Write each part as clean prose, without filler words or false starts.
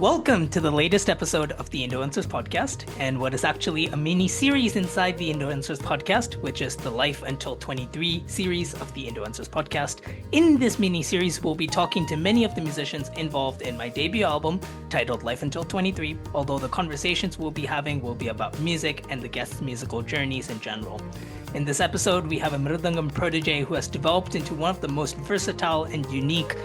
Welcome to the latest episode of the Influencers Podcast, and what is actually a mini series inside the Influencers Podcast, which is the Life Until 23 series of the Influencers Podcast. In this mini series, we'll be talking to many of the musicians involved in my debut album titled Life Until 23, although the conversations we'll be having will be about music and the guests' musical journeys in general. In this episode, we have a Mridangam protege who has developed into one of the most versatile and unique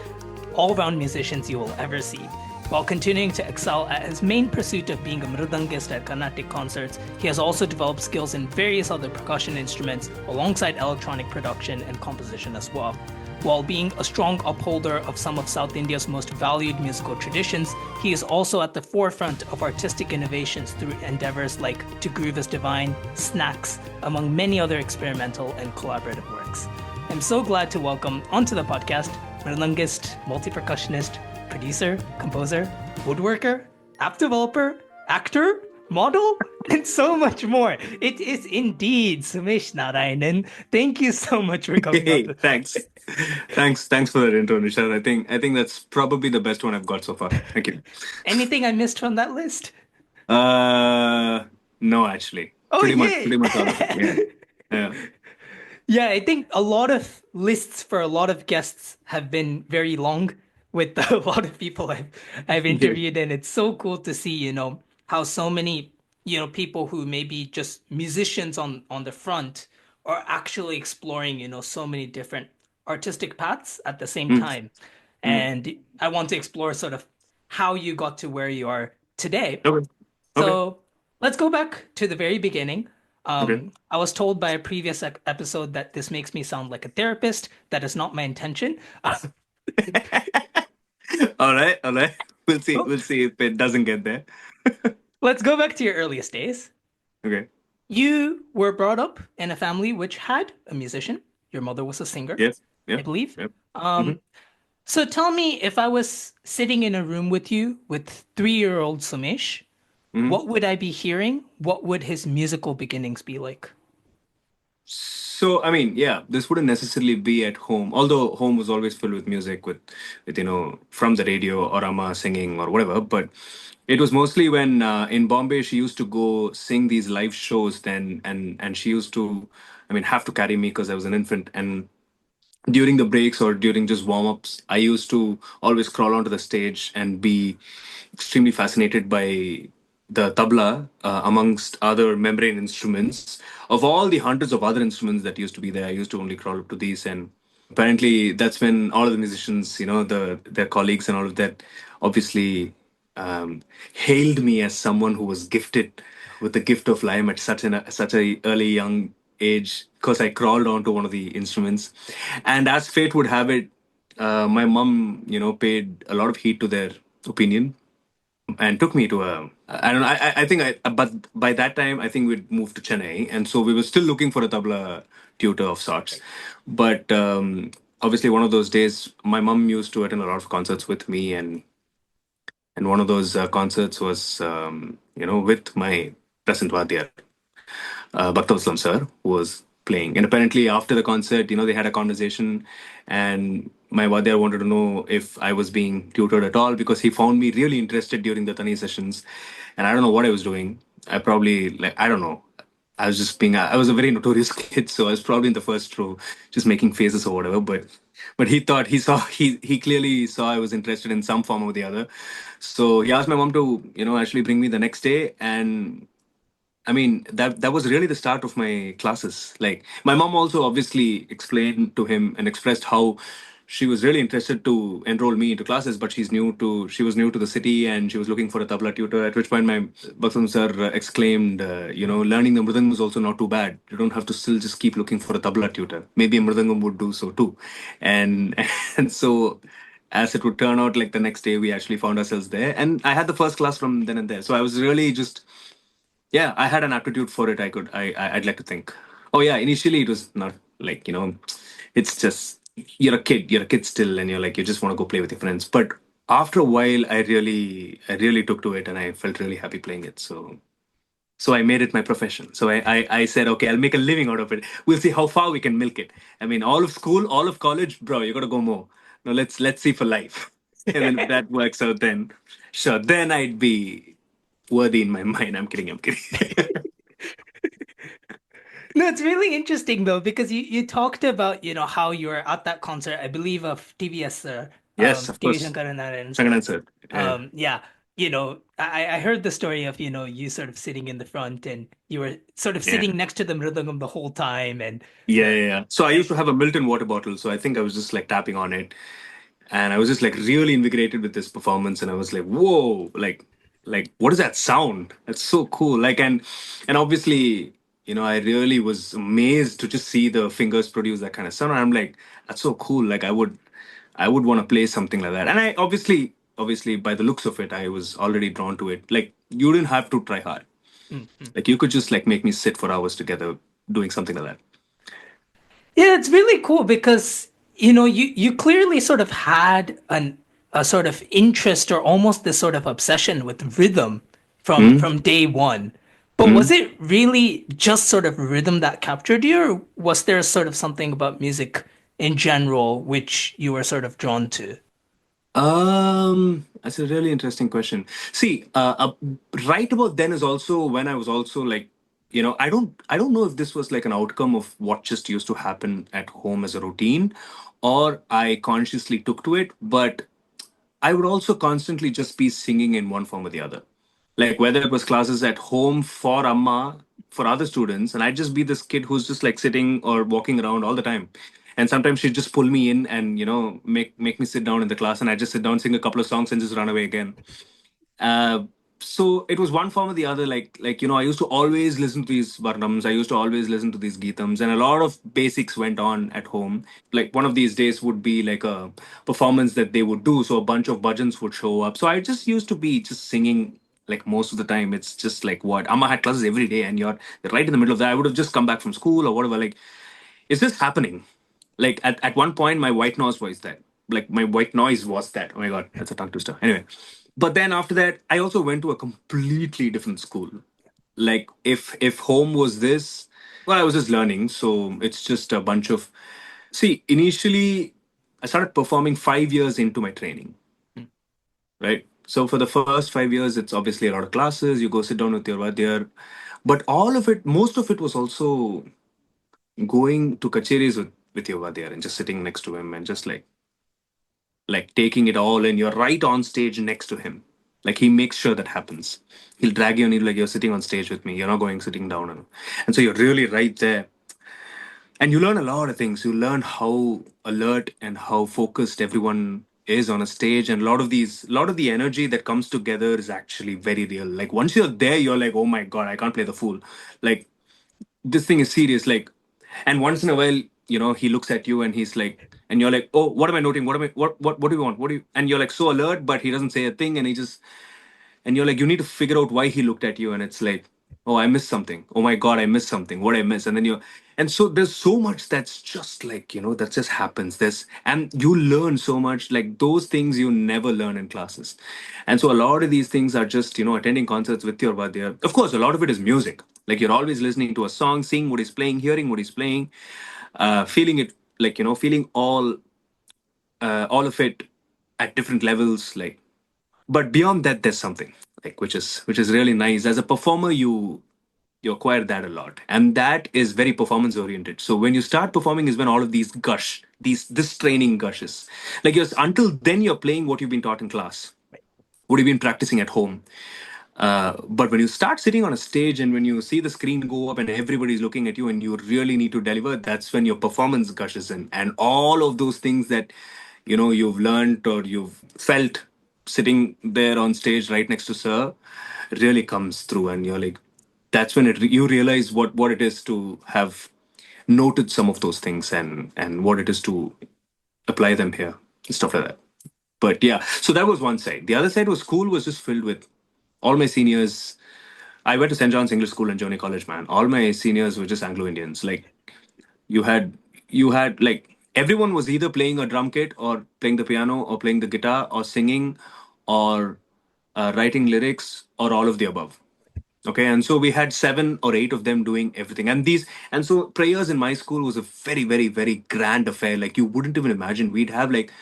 all-round musicians you will ever see. While continuing to excel at his main pursuit of being a mridangist at Carnatic concerts, he has also developed skills in various other percussion instruments alongside electronic production and composition as well. While being a strong upholder of some of South India's most valued musical traditions, he is also at the forefront of artistic innovations through endeavors like To Groove is Divine, Snacks, among many other experimental and collaborative works. I'm so glad to welcome onto the podcast mridangist, multi-percussionist, producer, composer, woodworker, app developer, actor, model, and so much more. It is indeed Sumesh Narayanan. Thank you so much for coming Hey, on. thanks for that intro, Nishad. I think that's probably the best one I've got so far. Thank you. Anything I missed from that list? No, actually, Oh, yay! pretty much all of it. Yeah, yeah, Yeah, I think a lot of lists for a lot of guests have been very long with a lot of people I've yeah. interviewed, and it's so cool to see, how so many, people who may be just musicians on the front are actually exploring, so many different artistic paths at the same Mm, time. mm. And I want to explore sort of how you got to where you are today. Okay, okay, So let's go back to the very beginning. okay. I was told by a previous episode that this makes me sound like a therapist. That is not my intention. All right, all right. We'll see. Oh, We'll see if it doesn't get there. let's go back to your earliest days. Okay. You were brought up in a family which had a musician. Your mother was a singer, Yes. I Yep. believe. Yep. Hmm. Um, so tell me, if I was sitting in a room with you with 3-year-old Sumesh, Hmm. what would I be hearing? What would his musical beginnings be like? So, I mean, yeah, this wouldn't necessarily be at home, although home was always filled with music, with from the radio or Amma singing or whatever. But it was mostly when in Bombay she used to go sing these live shows. Then and she used to, I mean, have to carry me because I was an infant. And during the breaks or during just warm ups, I used to always crawl onto the stage and be extremely fascinated by the tabla amongst other membrane instruments. Of all the hundreds of other instruments that used to be there, I used to only crawl up to these. And apparently, that's when all of the musicians, their colleagues and all of that, obviously hailed me as someone who was gifted with the gift of lime at such a early young age because I crawled onto one of the instruments. And as fate would have it, my mom, paid a lot of heed to their opinion and took me to a I don't know I think I but by that time I think we'd moved to Chennai, and so we were still looking for a tabla tutor of sorts. But obviously one of those days my mom used to attend a lot of concerts with me, and one of those concerts was with my present Vadyar, Bhakta Vaslam sir, who was playing. And apparently, after the concert, they had a conversation, and my Vadyar wanted to know if I was being tutored at all because he found me really interested during the Tani sessions, and I don't know what I was doing. I probably I don't know. I was a very notorious kid, so I was probably in the first row, just making faces or whatever. But he clearly saw I was interested in some form or the other. So he asked my mom to, actually bring me the next day. And I mean, that was really the start of my classes. Like my mom also obviously explained to him and expressed how she was really interested to enroll me into classes, but she was new to the city and she was looking for a tabla tutor. At which point my Baksam sir exclaimed, learning the mridangam is also not too bad. You don't have to still just keep looking for a tabla tutor. Maybe a mridangam would do so too. And and so as it would turn out, like the next day we actually found ourselves there, and I had the first class from then and there. So I was really just, yeah, I had an aptitude for it. I'd like to think. Oh yeah, initially it was not like, it's just you're a kid still, and you're like, you just want to go play with your friends. But after a while, I really took to it, and I felt really happy playing it. So I made it my profession. So I said, okay, I'll make a living out of it. We'll see how far we can milk it. I mean, all of school, all of college, bro, you got to go more. No, let's see for life. And then if that works out, then sure, then I'd be worthy in my mind. I'm kidding. I'm kidding. No, it's really interesting though, because you talked about, how you were at that concert, I believe of TBS, Yes, of TV course. Shankaranan. Second answer. Yeah. Yeah, I heard the story of, you sort of sitting in the front and you were sort of Yeah. sitting next to the mridangam the whole time and Yeah, the yeah, yeah. So I and used to have a Milton water bottle. So I think I was just like tapping on it, and I was just like really invigorated with this performance. And I was like, whoa, like what is that sound? That's so cool. Like, and obviously, I really was amazed to just see the fingers produce that kind of sound. And I'm like, that's so cool. Like, I would want to play something like that. And I obviously, by the looks of it, I was already drawn to it. Like, you didn't have to try hard. Mhm. Like, you could just like make me sit for hours together doing something like that. Yeah, it's really cool because you clearly sort of had a sort of interest or almost this sort of obsession with rhythm from day one. But was Mm-hmm. it really just sort of rhythm that captured you, or was there sort of something about music in general which you were sort of drawn to? That's a really interesting question. See, right about then is also when I was also like, I don't know if this was like an outcome of what just used to happen at home as a routine, or I consciously took to it, but I would also constantly just be singing in one form or the other. Like whether it was classes at home for Amma, for other students, and I'd just be this kid who's just like sitting or walking around all the time. And sometimes she'd just pull me in and make me sit down in the class, and I just sit down, sing a couple of songs, and just run away again. Uh, so it was one form or the other. I used to always listen to these varnams. I used to always listen to these geetams, and a lot of basics went on at home. Like one of these days would be like a performance that they would do, so a bunch of bhajans would show up. So I just used to be just singing like most of the time. It's just like what Amma had classes every day, and you're right in the middle of that. I would have just come back from school or whatever. Like, is this happening? Like at one point, my white noise was that. Like my white noise was that. Oh my god, that's a tongue twister. Anyway, but then after that, I also went to a completely different school. Like if home was this, well, I was just learning, so it's just a bunch of. See, initially, I started performing 5 years into my training, right? So for the first 5 years, it's obviously a lot of classes. You go sit down with your vadyar, but all of it, most of it was also going to kacheris with your vadyar and just sitting next to him and just like taking it all in. You're right on stage next to him. Like he makes sure that happens. He'll drag you on, like you're sitting on stage with me. You're not going sitting down, and so you're really right there. And you learn a lot of things. You learn how alert and how focused everyone is on a stage, and a lot of the energy that comes together is actually very real. Like once you're there, you're like, oh my god, I can't play the fool. Like this thing is serious. Like, and once in a while, he looks at you and he's like, and you're like, oh, what am I noting? What do you want? What do you? And you're like so alert, but he doesn't say a thing, and he just, and you're like, you need to figure out why he looked at you, and it's like, oh, I missed something. Oh my god, I missed something. What I miss? And then and so there's so much that's just like that just happens. And you learn so much, like those things you never learn in classes. And so a lot of these things are just attending concerts with your vadyar. Of course, a lot of it is music. Like you're always listening to a song, seeing what he's playing, hearing what he's playing, feeling it, like feeling all of it at different levels, like. But beyond that, there's something like which is really nice. As a performer, you acquire that a lot, and that is very performance oriented. So when you start performing is when all of these gush, this training gushes. Like until then you're playing what you've been taught in class, what you've been practicing at home. But when you start sitting on a stage and when you see the screen go up and everybody's looking at you and you really need to deliver, that's when your performance gushes in. And all of those things that you've learned or you've felt sitting there on stage right next to sir really comes through, and you're like, that's when you realize what it is to have noted some of those things, and what it is to apply them here, stuff like that. But yeah, so that was one side. The other side was school was just filled with all my seniors. I went to St. John's English School and Joni College, man. All my seniors were just Anglo Indians. Like you had like everyone was either playing a drum kit or playing the piano or playing the guitar or singing or writing lyrics or all of the above. Okay, and so we had 7 or 8 of them doing everything. And so prayers in my school was a very, very, very grand affair. Like you wouldn't even imagine. We'd have like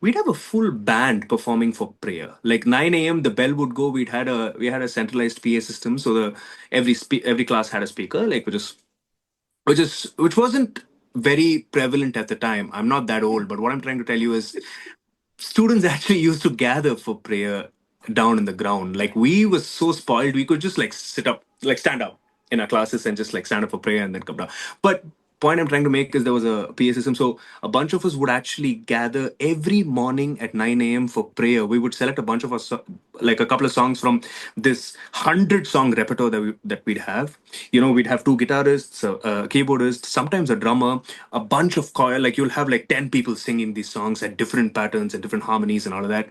we'd have a full band performing for prayer. Like 9 a.m. the bell would go. We had a centralized PA system, so the every class had a speaker, like which wasn't very prevalent at the time. I'm not that old, but what I'm trying to tell you is students actually used to gather for prayer down in the ground. Like we were so spoiled, we could just like sit up, like stand up in our classes and just like stand up for prayer and then come down. But point I'm trying to make is there was a PA system, so a bunch of us would actually gather every morning at 9 a.m. for prayer. We would select a bunch of us, like a couple of songs from this 100 song repertoire that we'd have. We'd have two guitarists, a keyboardist, sometimes a drummer, a bunch of choir. Like you'll have like 10 people singing these songs at different patterns and different harmonies and all of that.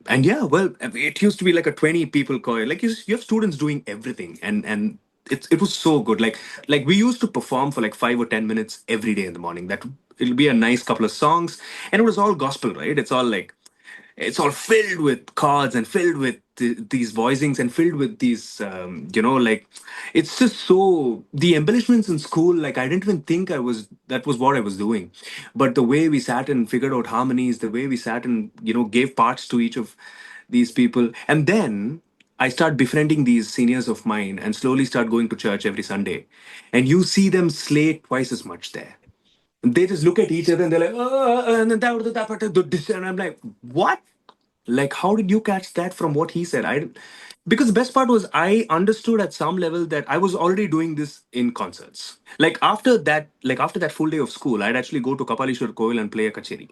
And yeah, well, it used to be like a 20 people choir. Like you have students doing everything, and it was so good. Like we used to perform for like 5 or 10 minutes every day in the morning. That it'll be a nice couple of songs, and it was all gospel, right? It's all filled with chords and filled with these voicings and filled with these like it's just so the embellishments in school. Like I didn't even think I was that was what I was doing, but the way we sat and figured out harmonies, the way we sat and gave parts to each of these people, and then I start befriending these seniors of mine and slowly start going to church every Sunday, and you see them slay twice as much there. They just look at each other and they're like, oh, and then and I'm like, what? Like, how did you catch that from what he said? Because the best part was I understood at some level that I was already doing this in concerts. Like after that full day of school, I'd actually go to Kapalishwar Koil and play a kacheri.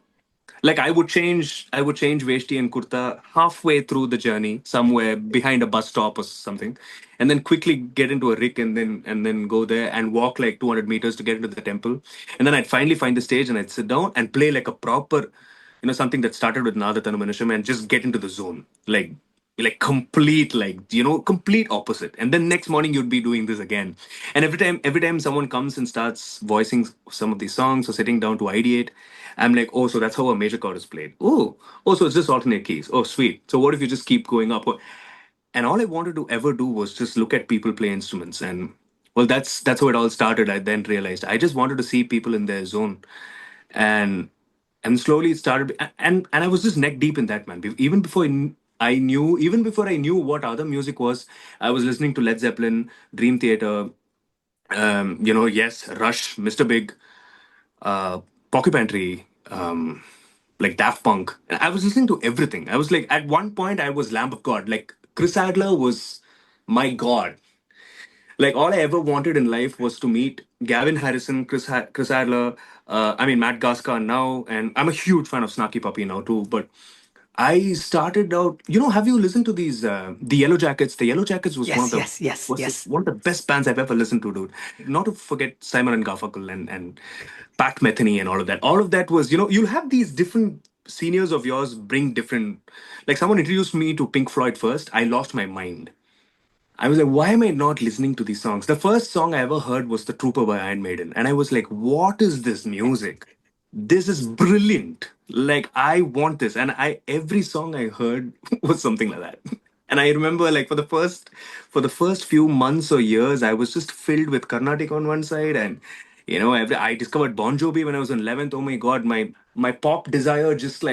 Like I would change veshti and kurta halfway through the journey, somewhere behind a bus stop or something, and then quickly get into a rik and then go there and walk like 200 meters to get into the temple. And then I'd finally find the stage and I'd sit down and play like a proper, something that started with Nada Tanumanisham and just get into the zone. Like complete, complete opposite. And then next morning you'd be doing this again. And every time someone comes and starts voicing some of these songs or sitting down to ideate, I'm like, oh, so that's how a major chord is played. Oh, so it's just alternate keys. Oh, sweet. So what if you just keep going up? And all I wanted to ever do was just look at people play instruments. And well, that's how it all started. I then realized I just wanted to see people in their zone. And and slowly it started, and I was just neck deep in that, man. Even before I knew what other music was, I was listening to Led Zeppelin, Dream Theater, yes, Rush, Mr. Big, Porcupine Tree, like Daft Punk. I was listening to everything. I was like, at one point, I was Lamb of God. Like Chris Adler was my god. Like all I ever wanted in life was to meet Gavin Harrison, Chris Adler, Matt Gaska now, and I'm a huge fan of Snarky Puppy now too. But I started out. Have you listened to these the Yellow Jackets? The Yellow Jackets was one of Yes, the yes, yes, was yes. one of the best bands I've ever listened to, dude. Not to forget Simon and Garfunkel and Pat Metheny and all of that. All of that was, you'll have these different seniors of yours bring different. Like someone introduced me to Pink Floyd first. I lost my mind. I was like, why am I not listening to these songs? The first song I ever heard was The Trooper by Iron Maiden. And I was like, what is this music? This is brilliant. Like, I want this. And every song I heard was something like that. And I remember like for the first few months or years, I was just filled with Carnatic on one side, and I discovered Bon Jovi when I was in 11th. Oh my god, my pop desire just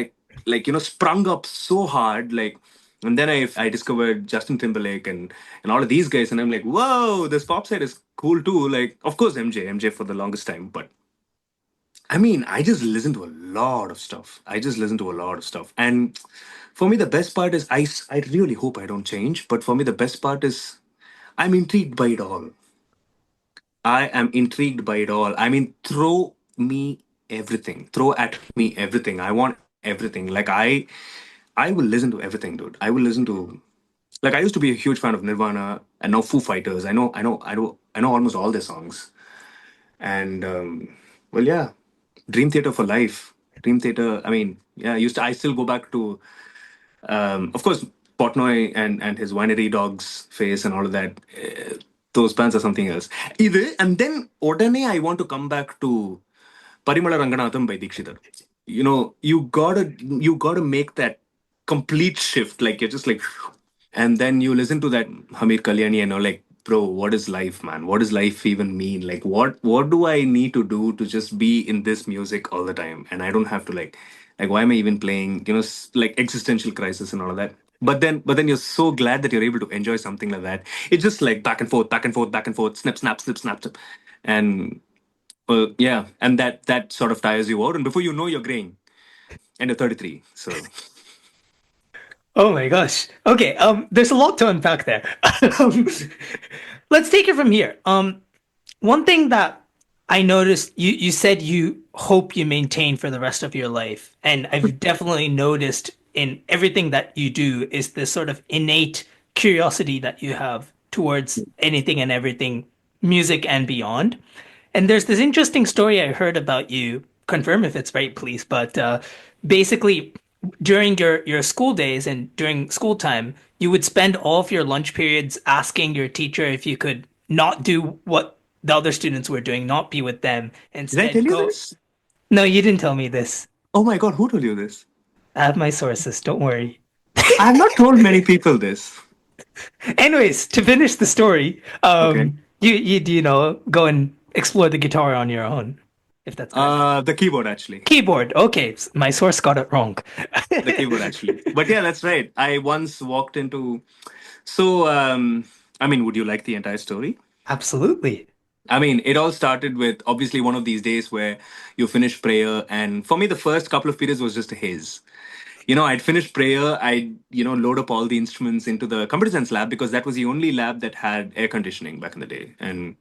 sprung up so hard. Like, and then I discovered Justin Timberlake and all of these guys, and I'm like, whoa, this pop side is cool too. Like, of course, MJ for the longest time. But I just listen to a lot of stuff. I just listen to a lot of stuff. And for me, the best part is I really hope I don't change. But for me, the best part is I'm intrigued by it all. I am intrigued by it all. Throw me everything. Throw at me everything. I want everything. I will listen to everything, dude. I will listen to, like, I used to be a huge fan of Nirvana and now Foo Fighters. I know almost all their songs. And well, yeah, Dream Theater for life. Dream Theater. Yeah, I still go back to, of course, Portnoy and his winery dogs face and all of that. Those bands are something else. Either and then Odane, I want to come back to Parimala Ranganatham by Dikshithar. You gotta make that complete shift. Like you're just like, and then you listen to that Hamir Kalyani and all, like bro, what is life, man? What does life even mean? Like, what do I need to do to just be in this music all the time? And I don't have to like, why am I even playing? Like existential crisis and all of that. But then you're so glad that you're able to enjoy something like that. It's just like back and forth, back and forth, back and forth, snip, snap, snip, snap, snip. And yeah, and that sort of tires you out, and before you know, you're graying, and you're 33. So Oh my gosh. Okay, there's a lot to unpack there. Um, let's take it from here. One thing that I noticed, you said you hope you maintain for the rest of your life, and I've definitely noticed in everything that you do is this sort of innate curiosity that you have towards anything and everything, music and beyond. And there's this interesting story I heard about you. Confirm if it's right, please. But basically, during your school days and during school time, you would spend all of your lunch periods asking your teacher if you could not do what the other students were doing, not be with them, did I tell instead you go. this? No, you didn't tell me this. Oh my god, who told you this? I have my sources. Don't worry. I have not told many people this. Anyways, to finish the story, Okay. you go and explore the guitar on your own, if that's correct. The keyboard actually. Keyboard. Okay, my source got it wrong. The keyboard actually. But yeah, that's right. I once walked into. So, I mean, would you like the entire story? Absolutely. I mean, it all started with obviously one of these days where you finish prayer, and for me, the first couple of periods was just a haze. I'd finish prayer, I'd load up all the instruments into the computer science lab because that was the only lab that had air conditioning back in the day. And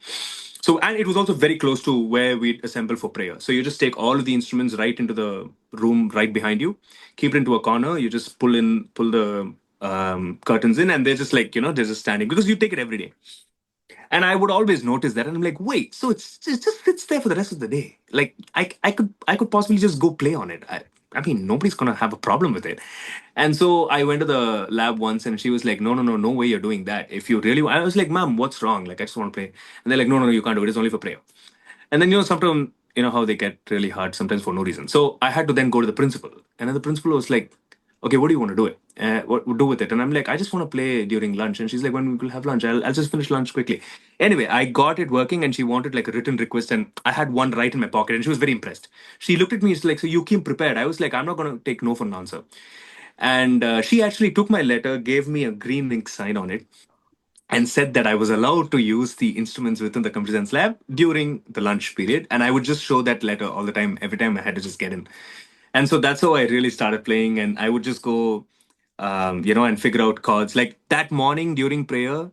it was also very close to where we'd assemble for prayer. So you just take all of the instruments right into the room right behind you, keep it into a corner, you just pull the curtains in, and they're just like, they're just standing because you take it every day. And I would always notice that, and I'm like, wait, so it just sits there for the rest of the day. Like I could possibly just go play on it. I mean, nobody's gonna have a problem with it. And so I went to the lab once, and she was like, no, no, no, no way you're doing that. If you really, I was like, ma'am, what's wrong? Like, I just want to play. And they're like, no, no, no, you can't do it. It's only for prayer. And then sometimes how they get really hard sometimes for no reason. So I had to then go to the principal, and then the principal was like, "Okay, what do you want to do it? What do with it?" And I'm like, "I just want to play during lunch." And she's like, "When we will have lunch, I'll just finish lunch quickly." Anyway, I got it working, and she wanted like a written request, and I had one right in my pocket, and she was very impressed. She looked at me, she's like, "So you came prepared?" I was like, "I'm not gonna take no for an answer." And she actually took my letter, gave me a green ink sign on it, and said that I was allowed to use the instruments within the computer science lab during the lunch period. And I would just show that letter all the time, every time I had to just get in. And so that's how I really started playing. And I would just go, and figure out chords. Like that morning during prayer,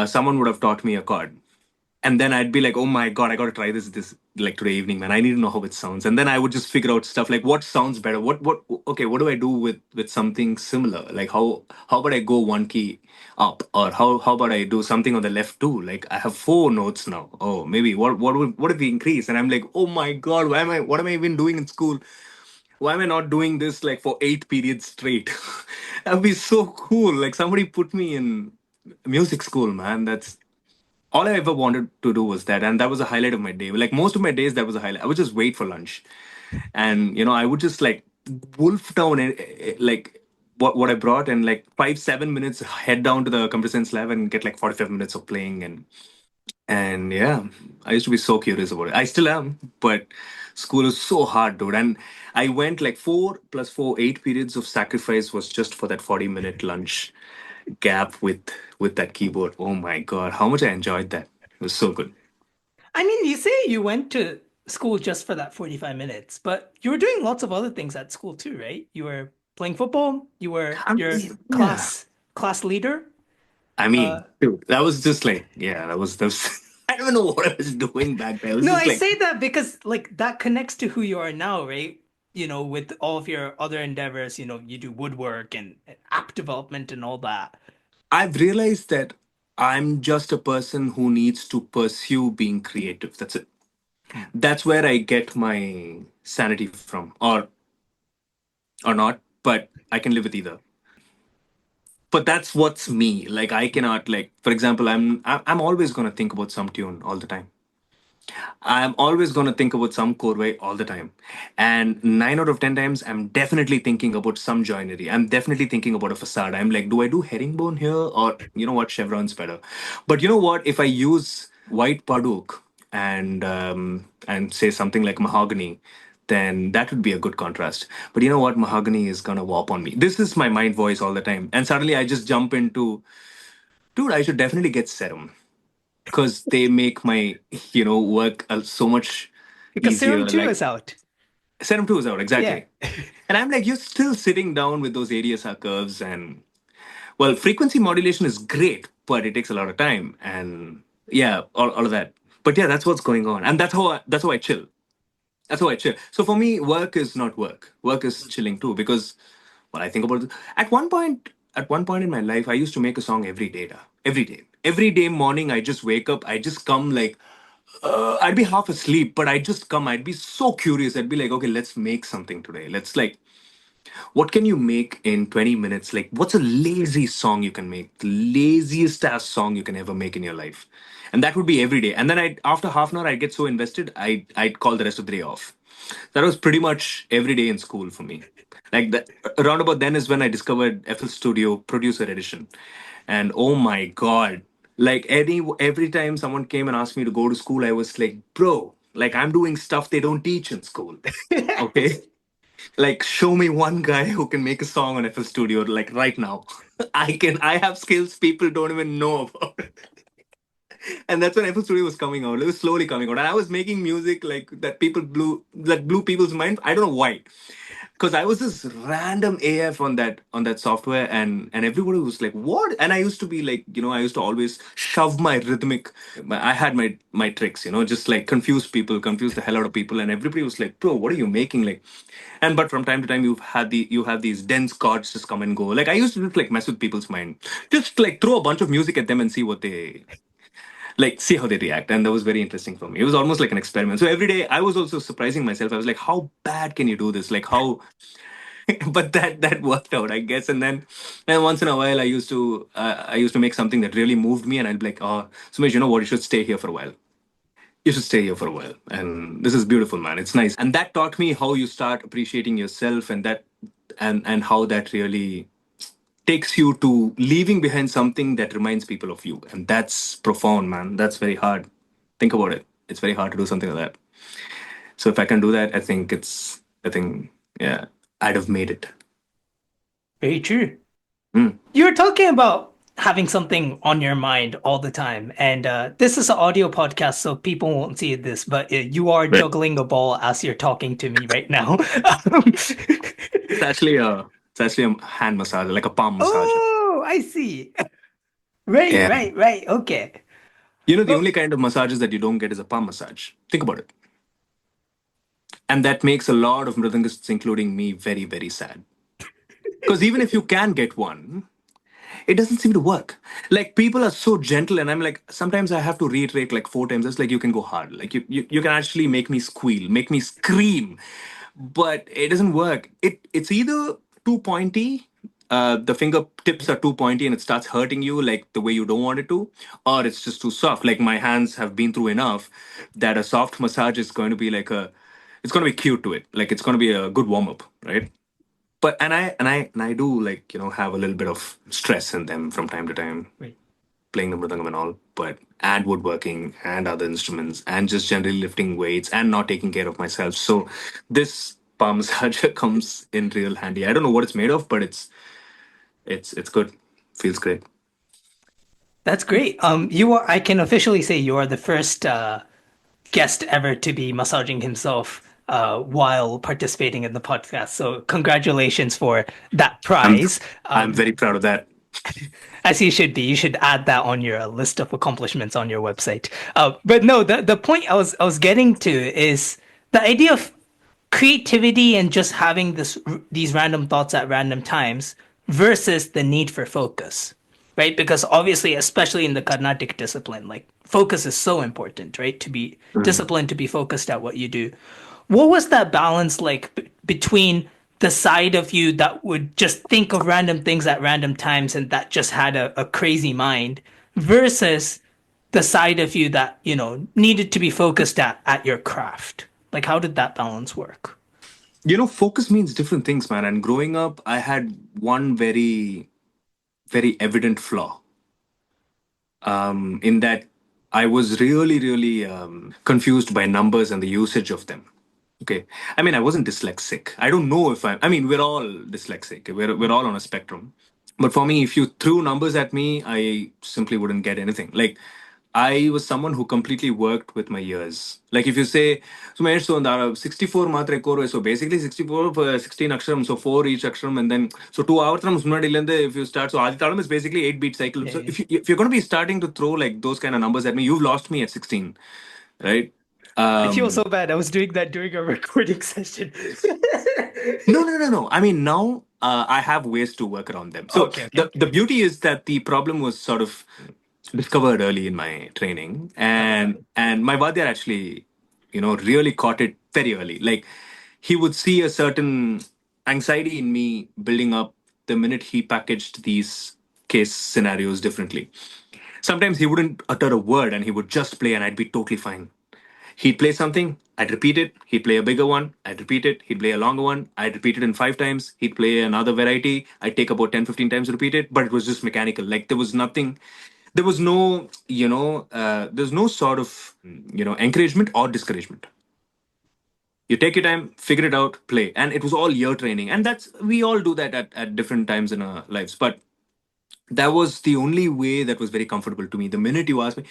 someone would have taught me a chord, and then I'd be like, "Oh my god, I got to try this like today evening, man. I need to know how it sounds." And then I would just figure out stuff like what sounds better. What okay, what do I do with something similar? Like how about I go one key up, or how about I do something on the left too? Like I have four notes now. Oh, maybe what if we increase? And I'm like, "Oh my god, what am I even doing in school? Why am I not doing this like for 8 periods straight?" That'd be so cool. Like somebody put me in music school, man. That's all I ever wanted to do was that, and that was a highlight of my day. Like most of my days, that was a highlight. I would just wait for lunch, and I would just like wolf down like what I brought, and like 5 7 minutes head down to the computer science lab and get like 45 minutes of playing, and yeah, I used to be so curious about it. I still am, but school is so hard, dude. And I went like 4 + 4, 8 periods of sacrifice was just for that 40-minute lunch gap with that keyboard. Oh my god, how much I enjoyed that. It was so good. I mean, you say you went to school just for that 45 minutes, but you were doing lots of other things at school too, right? You were playing football, you were your Yeah. class leader. I Uh, mean, dude, that was just like, yeah, that was I don't know what I was doing back then. It was no, just I like say that because like that connects to who you are now, right? With all of your other endeavors, you do woodwork and app development and all that. I've realized that I'm just a person who needs to pursue being creative. That's it. Hmm. That's where I get my sanity from, or not, but I can live with either. But that's what's me. Like I cannot, like, for example, I'm always gonna think about some tune all the time. I'm always going to think about some korvai all the time. And 9 out of 10 times, I'm definitely thinking about some joinery. I'm definitely thinking about a facade. I'm like, do I do herringbone here? Or, you know what, chevron's better. But you know what? If I use white paduk and say something like mahogany, then that would be a good contrast. But you know what? Mahogany is going to warp on me. This is my mind voice all the time. And suddenly I just jump into, dude, I should definitely get serum because they make my work so much Because Serum easier. 2 Like is out. serum 2 is out Yeah. exactly, and I'm like, you're still sitting down with those ADSR curves, and well, frequency modulation is great, but it takes a lot of time, and yeah, all of that. But yeah, that's what's going on, and that's how I chill. That's how I chill. So for me, work is not work. Work is chilling too, because when I think about it, at one point in my life, I used to make a song every day, every day morning. I just wake up, I just come like I'd be half asleep, but I'd just come. I'd be so curious. I'd be like, okay, let's make something today. Let's like, what can you make in 20 minutes? Like, what's a lazy song you can make? The laziest ass song you can ever make in your life. And that would be every day. And then after half an hour, I'd get so invested, I'd call the rest of the day off. That was pretty much every day in school for me. Like that, around about then is when I discovered FL Studio Producer Edition. And oh my God, like every time someone came and asked me to go to school, I was like, bro, like I'm doing stuff they don't teach in school. Okay. Like show me one guy who can make a song on FL Studio like right now. I have skills people don't even know about. And that's when FL Studio was coming out. It was slowly coming out. And I was making music like that blew people's mind. I don't know why. Because I was this random AF on that software, and everybody was like, "What?" And I used to be like, I used to always shove my rhythmic. I had my tricks, just like confuse the hell out of people, and everybody was like, "Bro, what are you making?" Like, and but from time to time, you have these dense chords just come and go. Like I used to just like mess with people's mind, just like throw a bunch of music at them and see what they like, see how they react. And that was very interesting for me. It was almost like an experiment. So every day I was also surprising myself. I was like, how bad can you do this? Like how but that worked out, I guess. And once in a while I used to make something that really moved me, and I'd be like, oh, Sumesh, you know what, you should stay here for a while. You should stay here for a while. And this is beautiful, man. It's nice. And that taught me how you start appreciating yourself, and how that really takes you to leaving behind something that reminds people of you. And that's profound, man. That's very hard. Think about it. It's very hard to do something like that. So if I can do that, I think, yeah, I'd have made it. Very true. Mm. You were talking about having something on your mind all the time, and this is an audio podcast, so people won't see this, but you are Right. juggling a ball as you're talking to me right now. It's actually a hand massage, like a palm massage. Oh, I see. Right, Yeah. right, right. Okay. The Well, only kind of massages that you don't get is a palm massage. Think about it. And that makes a lot of mridangists, including me, very, very sad. Because even if you can get one, it doesn't seem to work. Like people are so gentle, and I'm like, sometimes I have to reiterate like 4 times. It's like you can go hard. Like you can actually make me squeal, make me scream, but it doesn't work. It's either too pointy. The fingertips are too pointy and it starts hurting you like the way you don't want it to, or it's just too soft. Like my hands have been through enough that a soft massage is going to be it's going to be cute to it. Like it's going to be a good warm up, right? But and I do like have a little bit of stress in them from time to time, wait. playing the mridangam and all, but and woodworking and other instruments and just generally lifting weights and not taking care of myself. So this palm massager comes in real handy. I don't know what it's made of, but it's good. Feels great. That's great. You are, I can officially say you are the first guest ever to be massaging himself while participating in the podcast. So congratulations for that I'm prize. I'm very proud of that. As you should be. You should add that on your list of accomplishments on your website. But no, the point I was getting to is the idea of creativity and just having these random thoughts at random times versus the need for focus, right? Because obviously, especially in the Carnatic discipline, like focus is so important, right? To be Mhm. disciplined, to be focused at what you do. What was that balance like between the side of you that would just think of random things at random times and that just had a crazy mind versus the side of you that, needed to be focused at your craft? Like, how did that balance work? Focus means different things, man. And growing up, I had one very, very evident flaw, in that I was really, really confused by numbers and the usage of them. Okay. I mean, I wasn't dyslexic. I don't know if I mean, we're all dyslexic. We're all on a spectrum. But for me, if you threw numbers at me, I simply wouldn't get anything. Like, I was someone who completely worked with my ears. Like, if you say, Sumesh, so the 64 matra koro, so basically 64 for 16 aksharam, so 4 each aksharam, and then, so 2 avarthanams if you start, so aditalam is basically 8-beat cycle. So Yeah. if you're going to be starting to throw like those kind of numbers at me, you've lost me at 16, right? I feel Um, so bad. I was doing that during a recording session. no. I mean, now I have ways to work around them. So Okay, okay. the beauty is that the problem was sort of discovered early in my training, and my vadyar actually, really caught it very early. Like, he would see a certain anxiety in me building up the minute he packaged these case scenarios differently. Sometimes he wouldn't utter a word and he would just play, and I'd be totally fine. He'd play something, I'd repeat it. He'd play a bigger one, I'd repeat it. He'd play a longer one, I'd repeat it in 5 times. He'd play another variety, I'd take about 10, 15 times to repeat it. But it was just mechanical. Like, there was nothing, there was no, there's no sort of, encouragement or discouragement. You take your time, figure it out, play. And it was all year training. And we all do that at different times in our lives. But that was the only way that was very comfortable to me. The minute you asked me,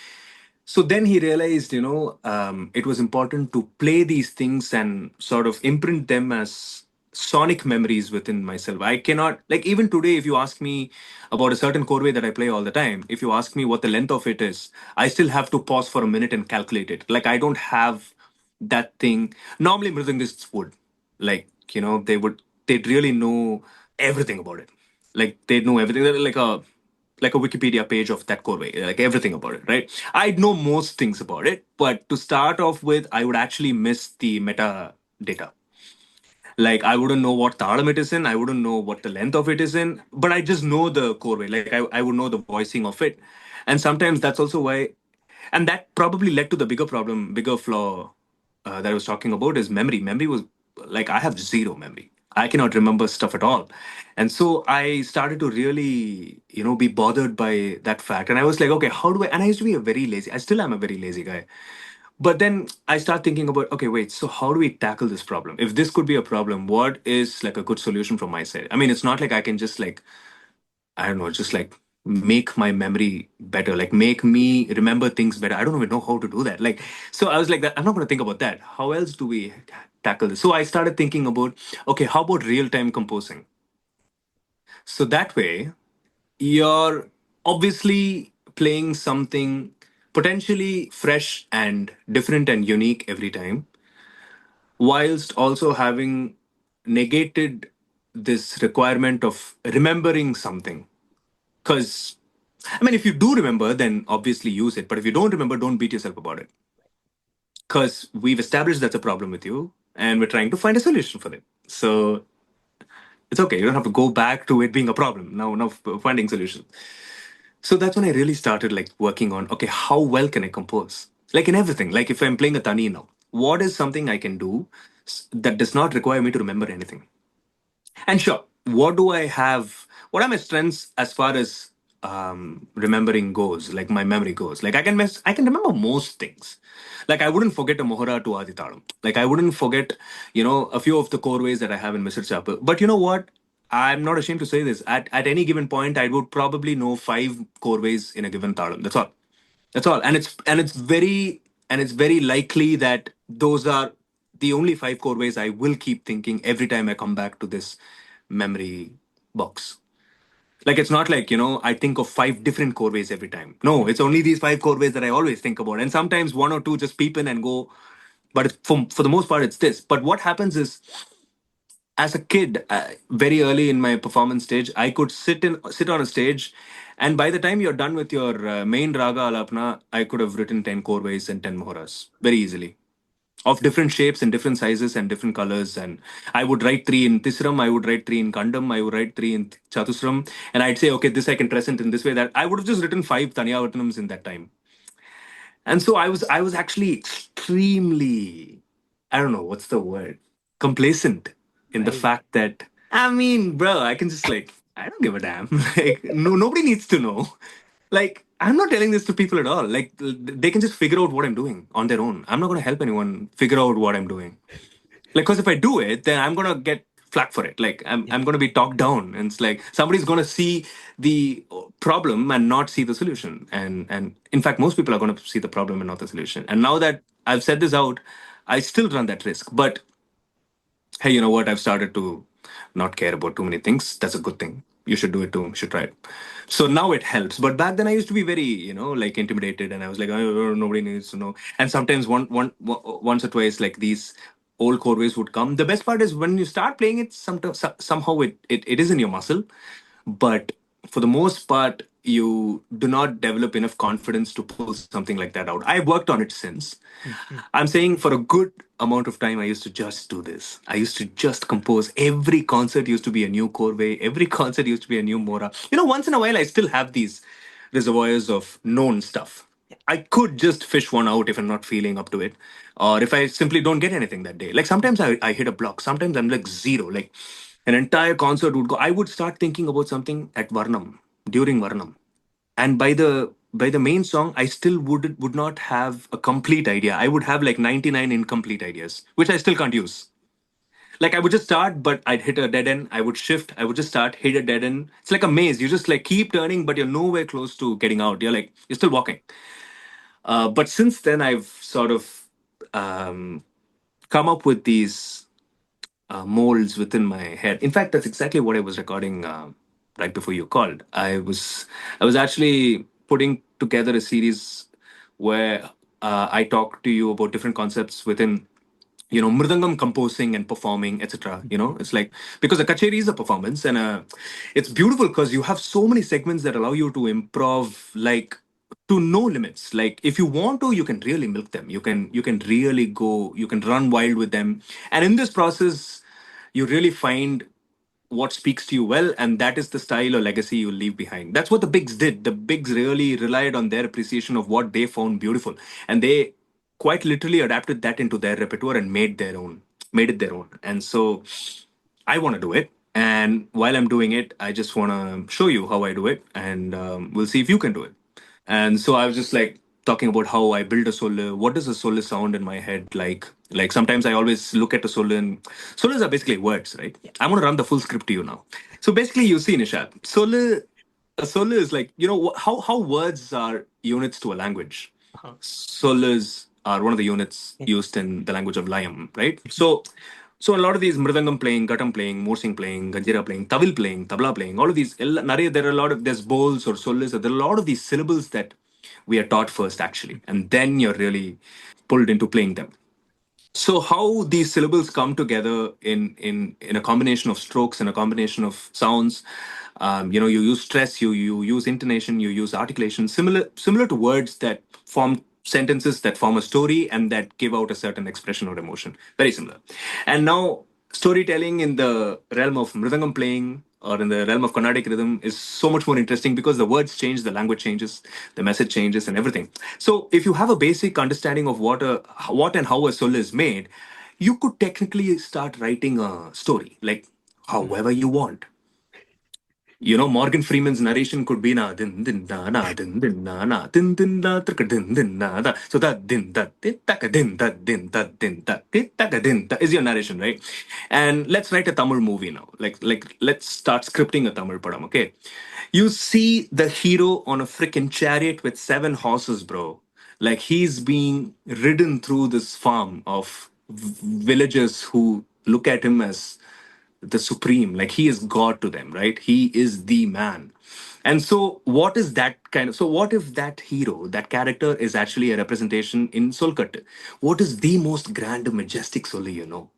so then he realized, it was important to play these things and sort of imprint them as sonic memories within myself. I cannot, like, even today, if you ask me about a certain chorway that I play all the time, if you ask me what the length of it is, I still have to pause for a minute and calculate it. Like, I don't have that thing. Normally, mridangists would, like, they'd really know everything about it. Like, they'd know everything. They're like a Wikipedia page of that chorway, like everything about it, right? I'd know most things about it, but to start off with, I would actually miss the meta data. Like, I wouldn't know what talam it is in, I wouldn't know what the length of it is in, but I just know the chorway. Like, I would know the voicing of it. And sometimes that's also why, and that probably led to the bigger problem, bigger flaw that I was talking about is memory. Memory was like, I have zero memory. I cannot remember stuff at all. And so I started to really, be bothered by that fact. And I was like, okay, how do I? And I used to be a very lazy, I still am a very lazy guy. But then I start thinking about, okay, wait, so how do we tackle this problem? If this could be a problem, what is like a good solution from my side? I mean, it's not like I can just like, I don't know, just like make my memory better, like make me remember things better. I don't even know how to do that. Like, so I was like, that I'm not going to think about that. How else do we tackle this? So I started thinking about, okay, how about real time composing? So that way, you're obviously playing something potentially fresh and different and unique every time, whilst also having negated this requirement of remembering something. Because, I mean, if you do remember, then obviously use it. But if you don't remember, don't beat yourself about it. Because we've established that's a problem with you, and we're trying to find a solution for it. So it's okay. You don't have to go back to it being a problem. Now finding solutions. So that's when I really started like working on, okay, how well can I compose? Like in everything. Like if I'm playing a tani now, what is something I can do that does not require me to remember anything? And sure, what do I have? What are my strengths as far as remembering goes? Like my memory goes. Like I can remember most things. Like I wouldn't forget a mohara to aditalam. Like I wouldn't forget, a few of the core ways that I have in Mr. Chapel. But you know what? I'm not ashamed to say this. At any given point, I would probably know five core ways in a given talam. That's all. That's all. And it's very likely that those are the only five core ways I will keep thinking every time I come back to this memory box. Like it's not like, I think of five different core ways every time. No, it's only these five core ways that I always think about. And sometimes one or two just peep in and go, but for the most part, it's this. But what happens is, as a kid, very early in my performance stage, I could sit on a stage, and by the time you're done with your main raga alapna, I could have written 10 korvais and 10 mohoras very easily, of different shapes and different sizes and different colors. And I would write three in Tisram, I would write three in Kandam, I would write three in Chatusram, and I'd say, okay, this I can present in this way. That I would have just written five Tanya Vartanams in that time. And so I was actually extremely, I don't know what's the word, complacent in the Right. fact that, I mean, bro, I can just like, I don't give a damn. Like, no, nobody needs to know. Like, I'm not telling this to people at all. Like, they can just figure out what I'm doing on their own. I'm not going to help anyone figure out what I'm doing. Like, because if I do it, then I'm gonna get flack for it. Like, Yeah. I'm gonna be talked down, and it's like somebody's gonna see the problem and not see the solution. And in fact, most people are gonna see the problem and not the solution. And now that I've said this out, I still run that risk. But hey, you know what? I've started to not care about too many things. That's a good thing. You should do it too. You should try it. So now it helps. But back then I used to be very, like intimidated, and I was like, oh, nobody needs to know. And sometimes once or twice, like these old chords would come. The best part is when you start playing it, sometimes somehow it is in your muscle, but for the most part you do not develop enough confidence to pull something like that out. I've worked on it since. Mhm. I'm saying for a good amount of time I used to just do this. I used to just compose. Every concert used to be a new corvée, every concert used to be a new mora. Once in a while I still have these reservoirs of known stuff. I could just fish one out if I'm not feeling up to it, or if I simply don't get anything that day. Like sometimes I hit a block, sometimes I'm like zero. Like an entire concert would go. I would start thinking about something at Varnam, during Varnam, and by the main song, I still would not have a complete idea. I would have like 99 incomplete ideas, which I still can't use. Like I would just start, but I'd hit a dead end. I would shift. I would just start, hit a dead end. It's like a maze. You just like keep turning, but you're nowhere close to getting out. You're still walking. But since then, I've sort of um, come up with these molds within my head. In fact, that's exactly what I was recording right before you called. I was actually putting together a series where I talk to you about different concepts within mridangam composing and performing, etc. It's like, because a kacheri is a performance, and it's beautiful because you have so many segments that allow you to improv, like to no limits. Like if you want to, you can really milk them. You can really go, you can run wild with them. And in this process you really find what speaks to you well, and that is the style or legacy you leave behind. That's what the bigs did. The bigs really relied on their appreciation of what they found beautiful, and they quite literally adapted that into their repertoire and made it their own. And so I want to do it, and while I'm doing it, I just want to show you how I do it, and we'll see if you can do it. And so I was just like talking about how I build a solo. What does a solo sound in my head like? Like sometimes I always look at a solo, and solos are basically words, right? Yeah. I'm gonna run the full script to you now. So basically, you see, Nishat, a solo is like, how words are units to a language. Uh-huh. Solos are one of the units Yeah. used in the language of Layam, right? So a lot of these mridangam playing, ghatam playing, morsing playing, ganjira playing, tavil playing, tabla playing, all of these, there are a lot of, there's bowls or solis, there are a lot of these syllables that we are taught first actually, and then you're really pulled into playing them. So how these syllables come together in a combination of strokes and a combination of sounds. You use stress, you use intonation, you use articulation, similar to words that form sentences that form a story and that give out a certain expression or emotion. Very similar. And now storytelling in the realm of mridangam playing or in the realm of Carnatic rhythm is so much more interesting because the words change, the language changes, the message changes, and everything. So, if you have a basic understanding of what and how a soul is made, you could technically start writing a story like Mhm. however you want. Morgan Freeman's narration could be na din din na din na din din na trika din na da. So that din da dit taka din da dit taka din da is your narration, right? And let's write a Tamil movie now. Like let's start scripting a Tamil padam, okay? You see the hero on a freaking chariot with 7 horses, bro. Like he's being ridden through this farm of villagers who look at him as the supreme, like he is god to them, right? He is the man. And so what if that hero, that character is actually a representation in Solkat? What is the most grand majestic solo?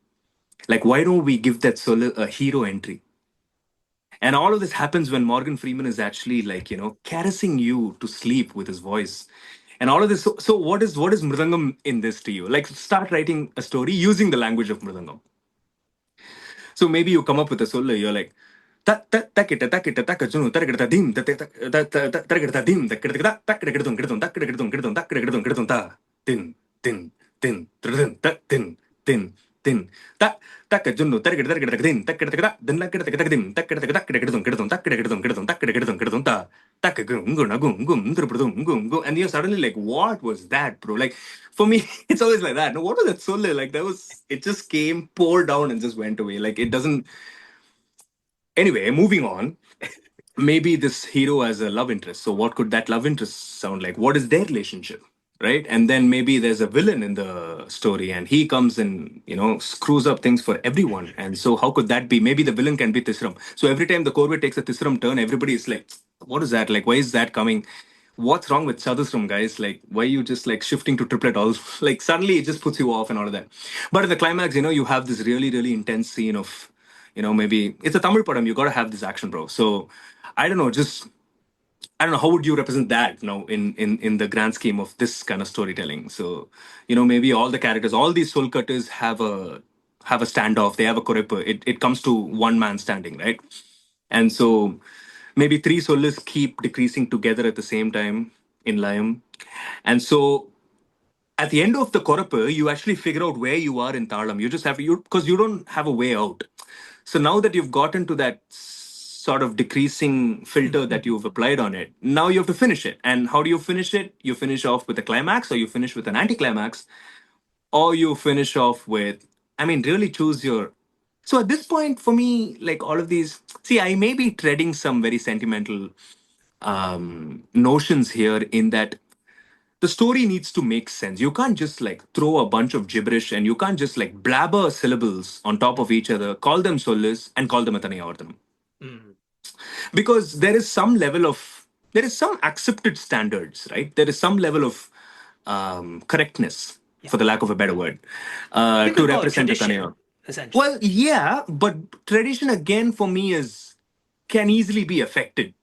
Like why don't we give that solo a hero entry? And all of this happens when Morgan Freeman is actually like, caressing you to sleep with his voice. And all of this. So what is Mridangam in this to you? Like start writing a story using the language of Mridangam. So maybe you come up with a solo, you're like, Tin, tin, tin, tin, tin, tin, tin. Takajunu, Targadin, Takata, then Lakadin, Takadun, and you're suddenly like, what was that, bro? Like, for me, it's always like that. No, what was that solo? Like, that was, it just came, poured down, and just went away. Like, it doesn't. Anyway, moving on. Maybe this hero has a love interest. So, what could that love interest sound like? What is their relationship? Right. And then maybe there's a villain in the story and he comes and, screws up things for everyone. And so, how could that be? Maybe the villain can be Tisram. So, every time the Corvette takes a Tisram turn, everybody is like, what is that? Like, why is that coming? What's wrong with Chadusram, guys? Like, why are you just like shifting to triplet all? Like, suddenly it just puts you off and all of that. But in the climax, you have this really, really intense scene of, maybe it's a Tamil padam, you got to have this action, bro. So, I don't know, just I don't know how would you represent that now in the grand scheme of this kind of storytelling. So maybe all the characters, all these soul cutters have a standoff. They have a korepa. It comes to one man standing, right? And so maybe three souls keep decreasing together at the same time in Liam. And so at the end of the Korapa, you actually figure out where you are in Talam. You just have to, because you don't have a way out. So now that you've gotten to that sort of decreasing filter that you've applied on it, now you have to finish it. And how do you finish it? You finish off with a climax, or you finish with an anticlimax, or you finish off with, I mean, really choose your. So at this point, for me, like all of these, see, I may be treading some very sentimental notions here in that the story needs to make sense. You can't just like throw a bunch of gibberish and you can't just like blabber syllables on top of each other, call them solis and call them Atanayavartanam. Mm. Because there is some accepted standards, right? There is some level of correctness, Yeah. for the lack of a better word, You to could call it represent tradition, Atanaya. essentially. Well, yeah, but tradition again for me is can easily be affected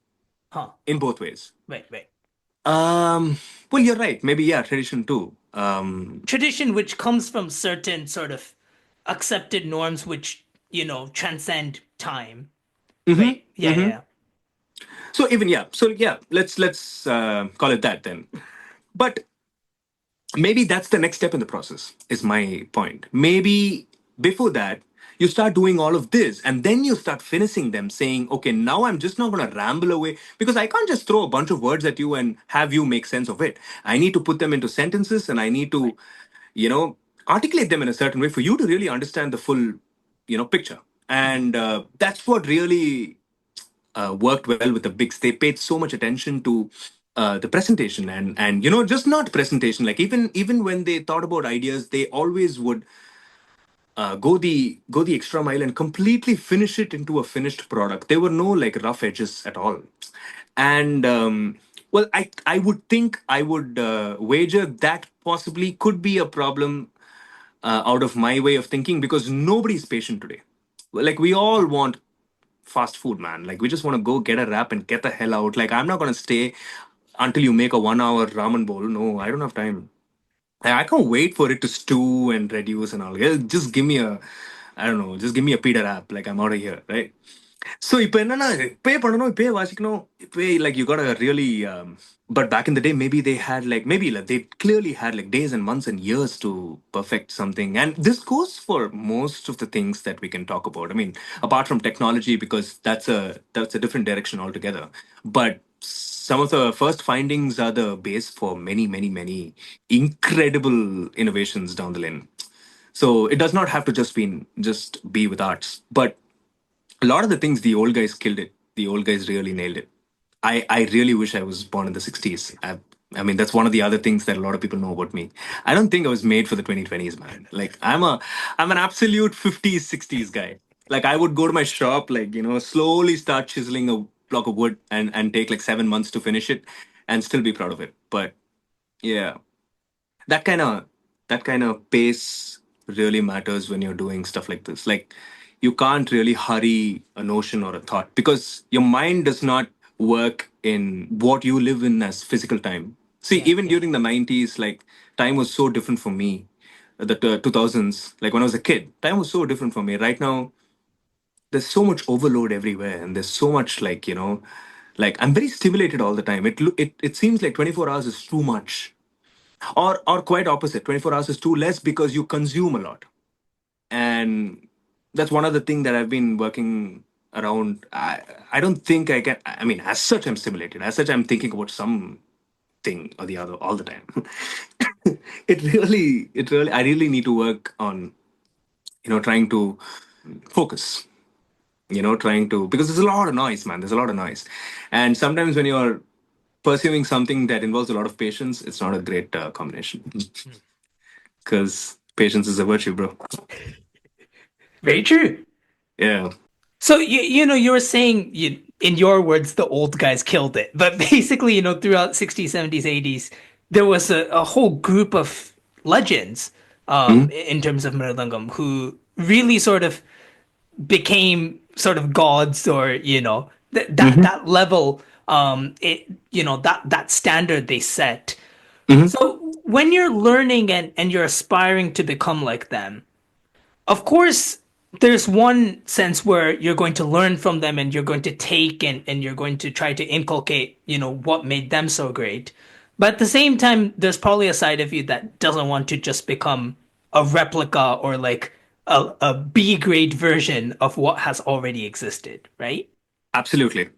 Huh. in both ways. Right, right. Um, well, you're right. Maybe yeah, tradition too. Tradition which comes from certain sort of accepted norms which, transcend time. Right. Yeah, hmm yeah. So even yeah, let's call it that then. But maybe that's the next step in the process. Is my point. Maybe before that you start doing all of this and then you start finishing them saying okay now I'm just not going to ramble away because I can't just throw a bunch of words at you and have you make sense of it. I need to put them into sentences and I need to Right. you know articulate them in a certain way for you to really understand the full picture. And that's what really worked well with the bigs. They paid so much attention to the presentation and just not presentation. Like even when they thought about ideas, they always would go the extra mile and completely finish it into a finished product. There were no like rough edges at all. And well, I would think I would wager that possibly could be a problem out of my way of thinking because nobody's patient today. Like we all want fast food, man. Like we just want to go get a wrap and get the hell out. Like I'm not gonna stay until you make a 1 hour ramen bowl. No, I don't have time. I can't wait for it to stew and reduce and all. Yeah, just give me I don't know, just give me a Peter app. Like I'm out of here, right? So இப்போ என்னன்னா pay பண்ணணும் இப்பயே வாசிக்கணும் இப்பயே like you gotta really but back in the day maybe they had like maybe like, they clearly had like days and months and years to perfect something. And this goes for most of the things that we can talk about. I mean apart from technology because that's a different direction altogether. But some of the first findings are the base for many many many incredible innovations down the lane. So it does not have to just be with arts, but a lot of the things the old guys killed it. The old guys really nailed it. I really wish I was born in the 60s. I mean, that's one of the other things that a lot of people know about me. I don't think I was made for the 2020s, man. Like I'm an absolute 50s, 60s guy. Like I would go to my shop, like, slowly start chiseling a block of wood and take like 7 months to finish it and still be proud of it. But yeah, that kind of that kind of pace really matters when you're doing stuff like this. Like you can't really hurry a notion or a thought because your mind does not work in what you live in as physical time. See, Yeah, even yeah. during the 90s, like time was so different for me. The 2000s, like when I was a kid, time was so different for me. Right now there's so much overload everywhere, and there's so much like I'm very stimulated all the time. It seems like 24 hours is too much, or quite opposite. 24 hours is too less because you consume a lot, and that's one of the things that I've been working around. I don't think I can. I mean, as such, I'm stimulated. As such, I'm thinking about some thing or the other all the time. I really need to work on trying to focus, trying to, because there's a lot of noise, man. There's a lot of noise, and sometimes when you're pursuing something that involves a lot of patience, it's not a great combination. Because patience is a virtue, bro. Very true. Yeah. So you were saying in your words the old guys killed it, but basically throughout 60s, 70s, 80s there was a whole group of legends Mhm. in terms of Mridangam who really sort of became sort of gods, or Mhm. that level, it that standard they set. Mhm. So when you're learning and you're aspiring to become like them, of course, there's one sense where you're going to learn from them and you're going to take and you're going to try to inculcate, what made them so great. But at the same time, there's probably a side of you that doesn't want to just become a replica or like a B grade version of what has already existed, right? Absolutely.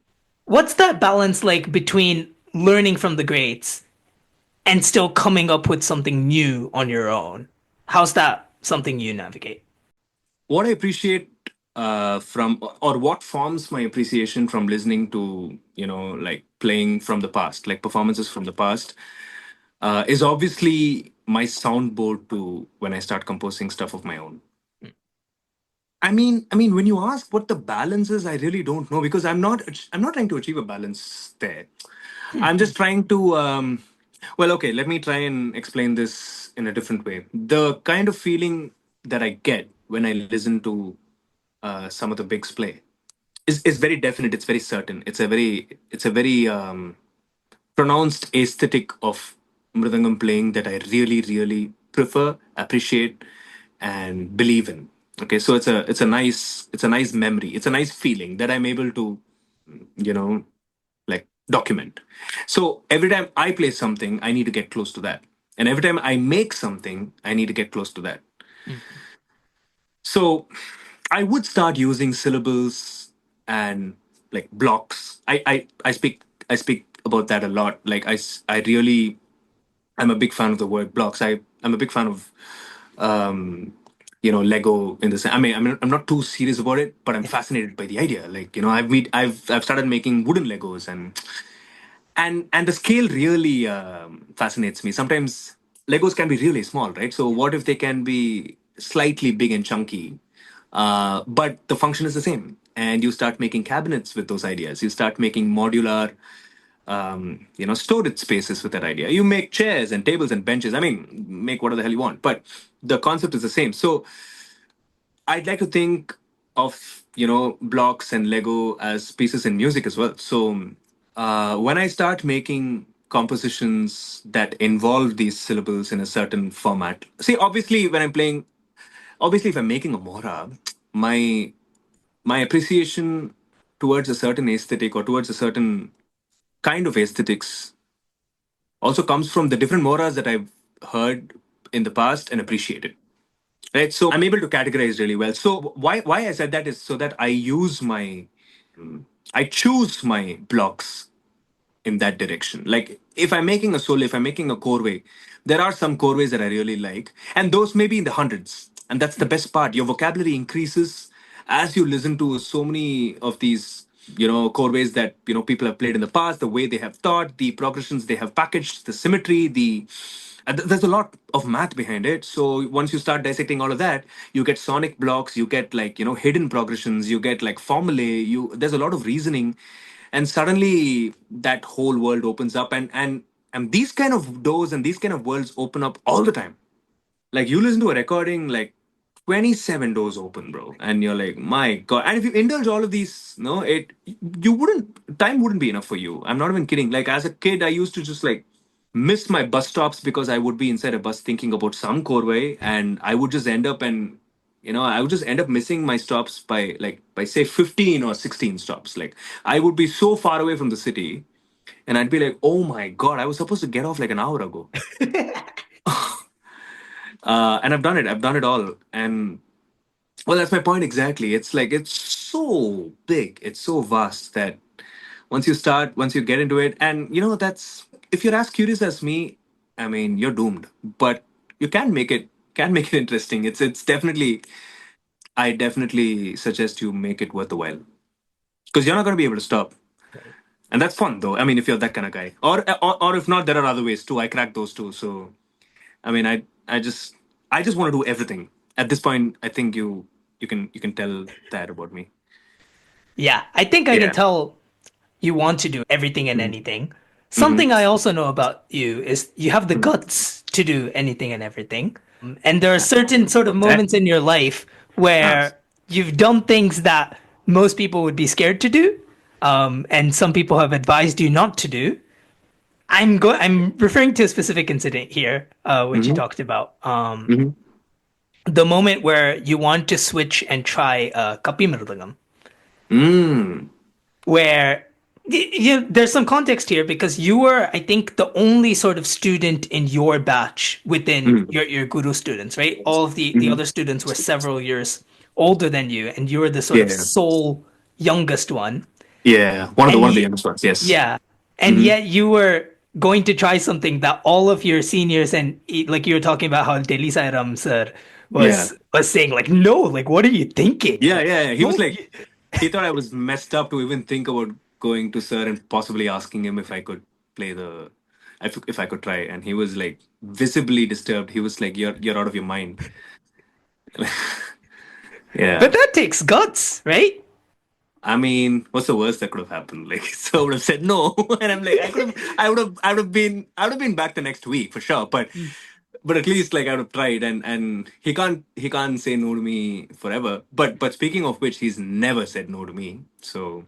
What's that balance like between learning from the greats and still coming up with something new on your own? How's that something you navigate? What I appreciate from, or what forms my appreciation from listening to, like playing from the past, like performances from the past, is obviously my soundboard to when I start composing stuff of my own. I mean, when you ask what the balance is, I really don't know, because I'm not trying to achieve a balance there. I'm just trying to, well, okay, let me try and explain this in a different way. The kind of feeling that I get when I listen to some of the bigs play is very definite. It's very certain. It's a very pronounced aesthetic of mridangam playing that I really, really prefer, appreciate, and believe in. Okay, so it's a nice memory. It's a nice feeling that I'm able to, you know, like document. So every time I play something, I need to get close to that, and every time I make something, I need to get close to that. Mhm. So I would start using syllables and like blocks. I speak about that a lot. Like I really, I'm a big fan of the word blocks. I'm a big fan of Lego in the sense. I'm not too serious about it, but I'm fascinated by the idea. Like, I've started making wooden Legos, and the scale really fascinates me. Sometimes Legos can be really small, right? So what if they can be slightly big and chunky, but the function is the same? And you start making cabinets with those ideas. You start making modular, storage spaces with that idea. You make chairs and tables and benches. I mean, make whatever the hell you want, but the concept is the same. So I'd like to think of blocks and Lego as pieces in music as well. So when I start making compositions that involve these syllables in a certain format, see, obviously if I'm making a mora, my appreciation towards a certain aesthetic or towards a certain kind of aesthetics also comes from the different moras that I've heard in the past and appreciated. Right, so I'm able to categorize really well. So why I said that is so that I choose my blocks in that direction. Like if I'm making a solo, if I'm making a chorway, there are some chorways that I really like, and those may be in the hundreds. And that's the best part. Your vocabulary increases as you listen to so many of these, chorways that people have played in the past, the way they have thought, the progressions they have packaged, the symmetry, there's a lot of math behind it. So once you start dissecting all of that, you get sonic blocks, you get like hidden progressions, you get like formulae. There's a lot of reasoning, and suddenly that whole world opens up, and these kind of doors and these kind of worlds open up all the time. Like you listen to a recording, like 27 doors open, bro, and you're like, my god. And if you indulge all of these, no, you wouldn't time wouldn't be enough for you. I'm not even kidding. Like as a kid, I used to just like miss my bus stops because I would be inside a bus thinking about some core way, and I would just end up and I would just end up missing my stops by say 15 or 16 stops. Like I would be so far away from the city, and I'd be like, oh my god, I was supposed to get off like an hour ago. And I've done it. I've done it all. And well, that's my point exactly. It's like it's so big, it's so vast that once you get into it, and that's if you're as curious as me, I mean, you're doomed. But you can make it interesting. It's definitely I definitely suggest you make it worth the while because you're not going to be able to stop. Right. And that's fun though. I mean, if you're that kind of guy, or if not, there are other ways too. I cracked those too. So I mean, I just want to do everything. At this point, I think you can tell that about me. Yeah, I think I can Yeah. tell you want to do everything and Mm-hmm. anything. Mm-hmm. Something I also know about you is you have the guts to do anything and everything. And there are certain sort of Eh? moments in your life Ah. where you've done things that most people would be scared to do, and some people have advised you not to do. I'm referring to a specific incident here, which you Mm-hmm. talked about. Mm-hmm. The moment where you want to switch and try kapi mridangam, Mm. where there's some context here because you were, I think, the only sort of student in your batch within Mm. your guru students, right? All of the Mm-hmm. other students were several years older than you, and you were the sort of Yeah. sole youngest one. Yeah. One of the And one of the youngest ones. Yes. yeah, and Mm-hmm. yet you were going to try something that all of your seniors and like you were talking about how Delhi Sairam sir Yeah. was saying like, no, like what are you thinking? Yeah. Like Yeah. Yeah. He was don't. like, he thought I was messed up to even think about going to Sir and possibly asking him if I could play if I could try. And he was like visibly disturbed. He was like, "You're out of your mind." But Yeah. that takes guts, right? I mean, what's the worst that could have happened? Like, so I would have said no, and I'm like, I would have been back the next week for sure. But at least like I would have tried, and he can't say no to me forever. But speaking of which, he's never said no to me. So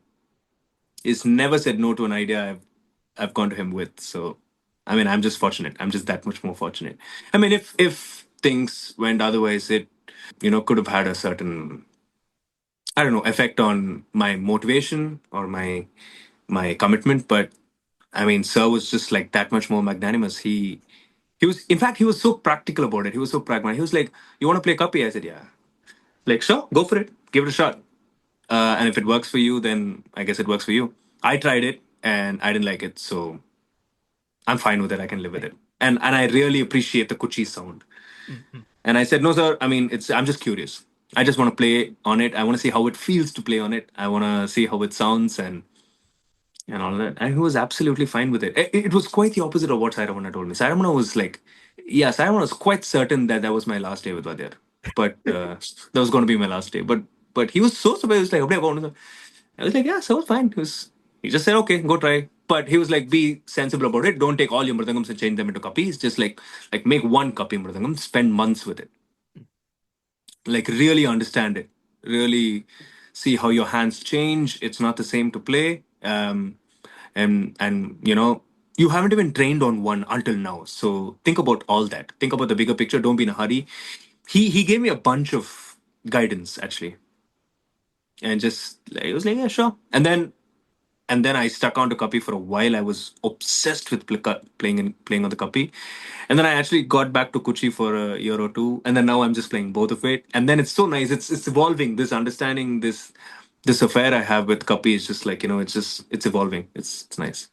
he's never said no to an idea I've gone to him with. So I mean, I'm just fortunate. I'm just that much more fortunate. I mean, if things went otherwise, it could have had a certain I don't know effect on my motivation or my commitment. But I mean, Sir was just like that much more magnanimous. He was, in fact, he was so practical about it. He was so pragmatic. He was like, "You want to play Cuppy?" I said, "Yeah." Like, sure, go for it. Give it a shot. And if it works for you, then I guess it works for you. I tried it and I didn't like it, so I'm fine with it. I can live with it. And I really appreciate the Kuchi sound. Mhm. And I said, "No, sir. I mean, I'm just curious. I just want to play on it. I want to see how it feels to play on it. I want to see how it sounds and all that." And he was absolutely fine with it. It was quite the opposite of what Saramana told me. Saramana was like, yeah, Saramana was quite certain that that was my last day with Vadyar. But that was going to be my last day. But he was so surprised. He was like, "Abhi, I was like, yeah, so it's fine. He just said, okay, go try. But he was like, be sensible about it. Don't take all your mridangams and change them into kapis. Just like make one kapi mridangam, spend months with it. Like really understand it. Really see how your hands change. It's not the same to play. And you haven't even trained on one until now. So think about all that. Think about the bigger picture. Don't be in a hurry. He gave me a bunch of guidance actually, and just like, it was like, yeah, sure. And then I stuck on to Kapi for a while. I was obsessed with playing on the Kapi. And then I actually got back to Kuchi for a year or two. And then now I'm just playing both of it. And then it's so nice. It's evolving. This understanding, this affair I have with Kapi is just like, it's evolving. It's nice.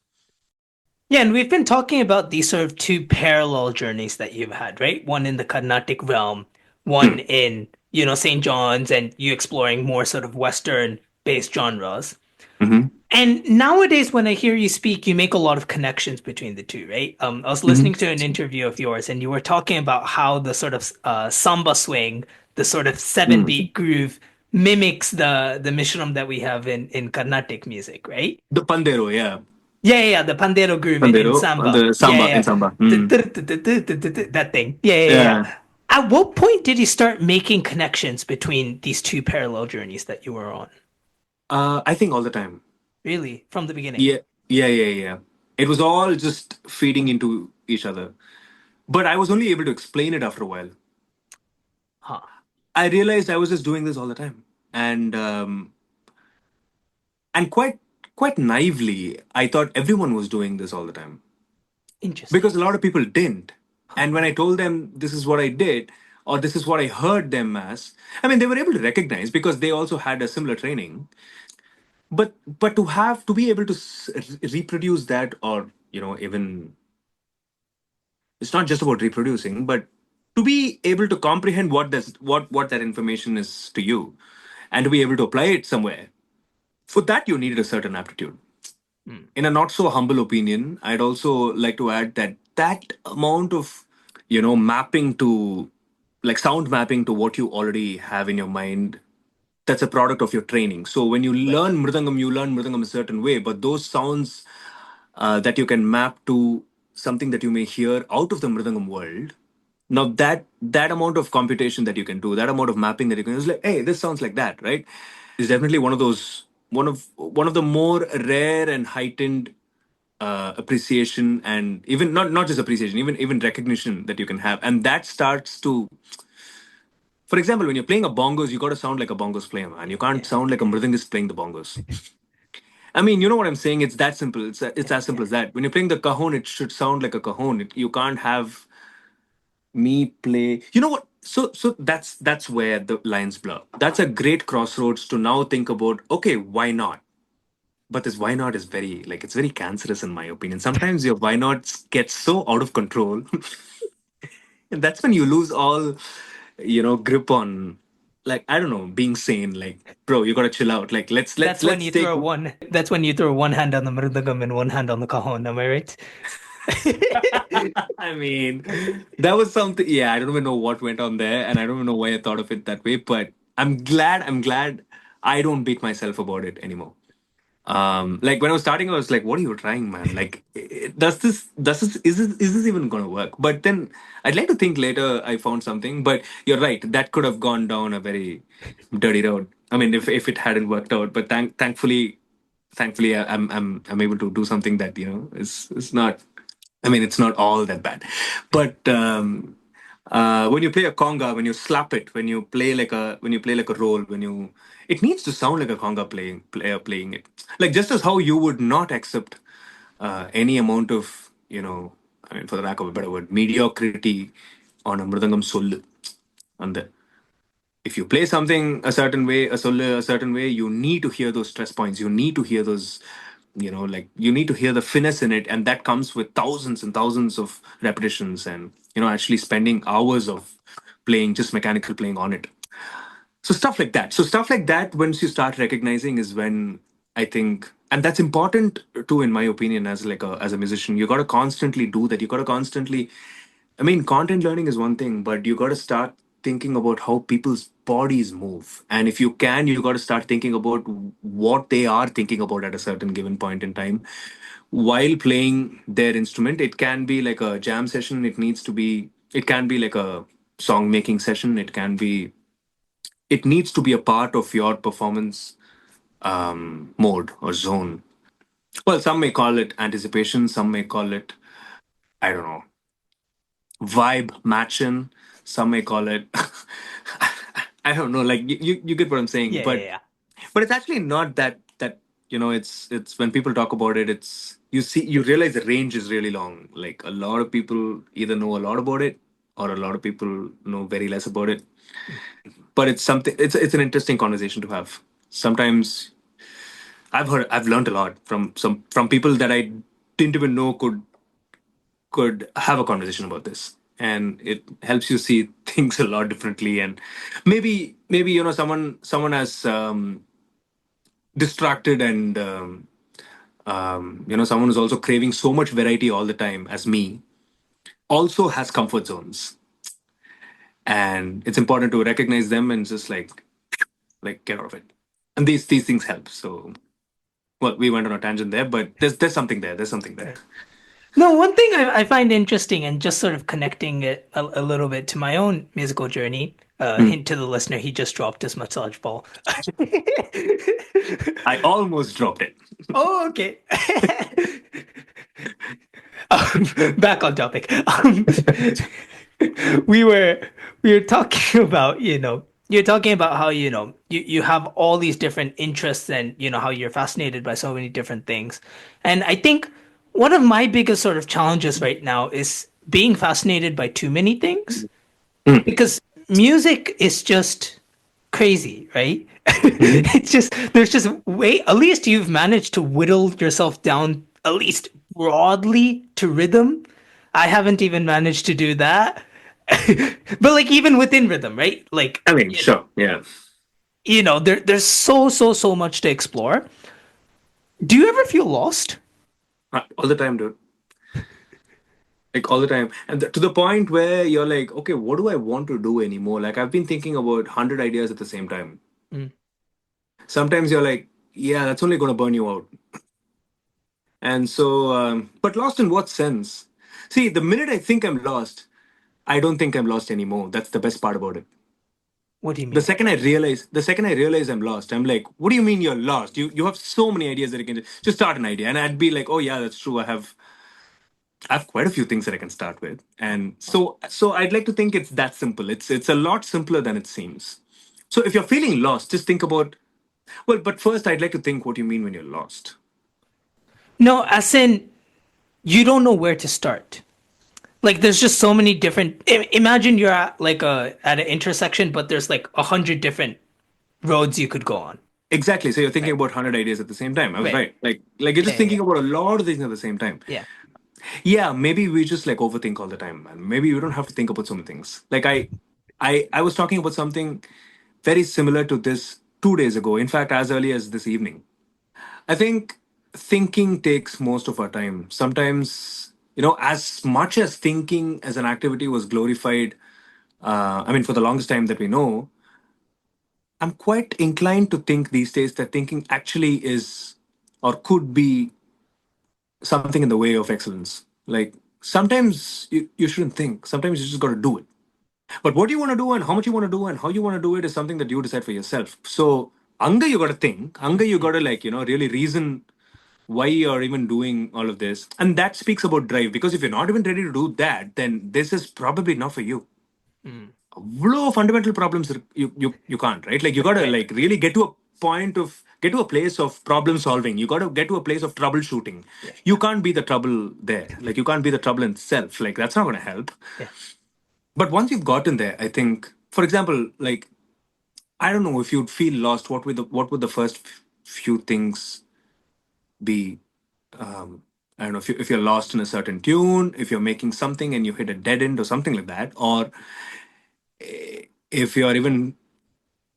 Yeah, and we've been talking about these sort of two parallel journeys that you've had, right? One in the Carnatic realm, Hmm. one in, St. John's, and you exploring more sort of Western-based genres. Mm-hmm. And nowadays, when I hear you speak, you make a lot of connections between the two, right? I was listening to an interview of yours, and you were talking about how the sort of samba swing, the sort of seven Mm-hmm. beat groove, mimics the mishram that we have in Carnatic music, right? The Pandero, yeah. Yeah, the pandero groove in Pandero, samba. the Yeah, Samba in yeah, Samba. yeah. Mm. That thing. Yeah. Yeah. At what point did you start making connections between these two parallel journeys that you were on? I think all the time. Really, from the beginning? Yeah, yeah. It was all just feeding into each other. But I was only able to explain it after a while. Huh. I realized I was just doing this all the time, and quite naively, I thought everyone was doing this all the time Interesting. because a lot of people didn't. And when Huh. I told them this is what I did or this is what I heard them as, I mean, they were able to recognize because they also had a similar training. But to be able to reproduce that, or even, it's not just about reproducing, but to be able to comprehend what that information is to you, and to be able to apply it somewhere. For that, you needed a certain aptitude. Hmm. In a not so humble opinion, I'd also like to add that that amount of mapping to, like, sound mapping to what you already have in your mind, that's a product of your training. So when you Right. learn mridangam a certain way, but those sounds that you can map to something that you may hear out of the mridangam world. Now that amount of computation that you can do, that amount of mapping that you can do, is like, hey, this sounds like that, right? Is definitely one of the more rare and heightened appreciation, and even not just appreciation, even recognition that you can have. And that starts to, for example, when you're playing a bongos, you got to sound like a bongos player, man. You can't Yeah. sound like a mridangist playing the bongos. I mean, you know what I'm saying? It's that simple. It's Yeah. as simple Yeah. as that. When you're playing the cajon, it should sound like a cajon. You can't have me play. You know what? So that's where the lines blur. That's a great crossroads to now think about. Okay, why not? But this why not is very, like, it's very cancerous in my opinion. Sometimes your why nots get so out of control, and that's when you lose all grip on, like, I don't know, being sane. Like, bro, you gotta chill out. Like, let's take. That's when you throw one hand on the mridangam and one hand on the cajon. Am I right? I mean, that was something. Yeah, I don't even know what went on there, and I don't even know why I thought of it that way. But I'm glad I don't beat myself about it anymore. Like, when I was starting, I was like, what are you trying, man? Like, is this even gonna work? But then I'd like to think later I found something. But you're right, that could have gone down a very dirty road. I mean, if it hadn't worked out. But thankfully, I'm able to do something that is not. I mean, it's not all that bad. But when you play a conga, when you slap it, when you play like a roll, it needs to sound like a conga player playing it. Like, just as how you would not accept any amount of, I mean, for the lack of a better word, mediocrity on a mridangam sollu. And if you play something a certain way, a certain way, you need to hear those stress points. You need to hear those, like, you need to hear the finesse in it, and that comes with thousands and thousands of repetitions, and actually spending hours of playing, just mechanical playing on it. So stuff like that, once you start recognizing, is when I think, and that's important too, in my opinion, as a musician. You got to constantly do that. You got to constantly, I mean, content learning is one thing, but you got to start thinking about how people's bodies move. And if you can, you got to start thinking about what they are thinking about at a certain given point in time while playing their instrument. It can be like a jam session. It can be like a song making session. It needs to be a part of your performance mode or zone. Well, some may call it anticipation, some may call it, I don't know, vibe matching. Some may call it I don't know. Like, you get what I'm saying, Yeah. Yeah. but Yeah. it's actually not that. It's when people talk about it, it's you realize the range is really long. Like, a lot of people either know a lot about it, or a lot of people know very less about it. But it's something. It's an interesting conversation to have. Sometimes I've learned a lot from people that I didn't even know could have a conversation about this, and it helps you see things a lot differently. And maybe someone as distracted, and someone who's also craving so much variety all the time as me, also has comfort zones, and it's important to recognize them and just like get out of it. And these things help. So, well, we went on a tangent there, but there's something there. There's something there. No, one thing I find interesting, and just sort of connecting it a little bit to my own musical journey. Hmm. Hint to the listener, he just dropped his massage ball. I almost dropped it. Oh, okay. Back on topic. We were we were talking about, you're talking about how, you have all these different interests and, how you're fascinated by so many different things. And I think one of my biggest sort of challenges right now is being fascinated by too many things Mm. because music is just crazy, right? Mhm. It's just, there's just way, at least you've managed to whittle yourself down, at least broadly to rhythm. I haven't even managed to do that. But like even within rhythm, right? Like, I mean, sure, yeah. there's so much to explore. Do you ever feel lost? All the time, dude. Like all the time, and to the point where you're like, okay, what do I want to do anymore? Like I've been thinking about 100 ideas at the same time. Mm. Sometimes you're like, yeah, that's only going to burn you out. And so, but lost in what sense? See, the minute I think I'm lost, I don't think I'm lost anymore. That's the best part about it. What do you The mean? second I realize, the second I realize I'm lost, I'm like, what do you mean you're lost? You have so many ideas that you can just start an idea, and I'd be like, oh yeah, that's true. I have quite a few things that I can start with, and so I'd like to think it's that simple. It's a lot simpler than it seems. So if you're feeling lost, just think about, well, but first I'd like to think what you mean when you're lost. No, as in you don't know where to start. Like there's just so many different imagine you're at like a at an intersection, but there's like 100 different roads you could go on. Exactly. So you're thinking Right. about 100 ideas at the same time. I was Right. right. Like you're Yeah, just yeah, thinking about a lot of things at the same time. yeah. Yeah, maybe we just like overthink all the time, man. Maybe we don't have to think about so many things. Like I was talking about something very similar to this 2 days ago. In fact, as early as this evening. I think thinking takes most of our time. Sometimes, as much as thinking as an activity was glorified, I mean, for the longest time that we know, I'm quite inclined to think these days that thinking actually is or could be something in the way of excellence. Like sometimes you shouldn't think. Sometimes you just got to do it. But what you want to do and how much you want to do and how you want to do it is something that you decide for yourself. So anger you got to think. Anger you got to like really reason why you're even doing all of this, and that speaks about drive. Because if you're not even ready to do that, then this is probably not for you. Mm. Flow of fundamental problems you can't, right? Like you got to Right. like really get to a place of problem solving. You got to get to a place of troubleshooting. Yeah. You can't be the trouble there. Like you can't be the trouble in itself. Like that's not going to help. Yeah. But once you've gotten there, I think, for example, like I don't know, if you'd feel lost, what would the first few things be? I don't know, if you're lost in a certain tune, if you're making something and you hit a dead end or something like that, or if you're even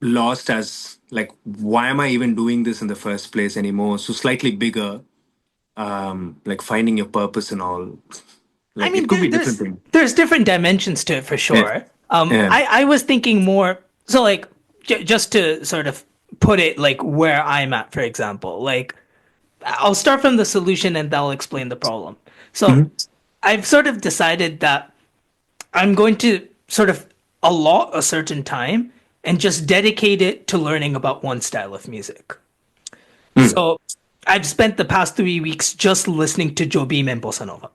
lost as like, why am I even doing this in the first place anymore? So slightly bigger, like finding your purpose and all. I Like it mean, could be different things. there's different dimensions to it for Yeah. sure. Yeah. I was thinking more so like just to sort of put it like where I'm at, for example. Like I'll start from the solution and that'll explain the problem. So Mhm. I've sort of decided that I'm going to sort of allot a certain time and just dedicate it to learning about one style of music. Mm. So I've spent the past 3 weeks just listening to Jobim and Bossa Nova,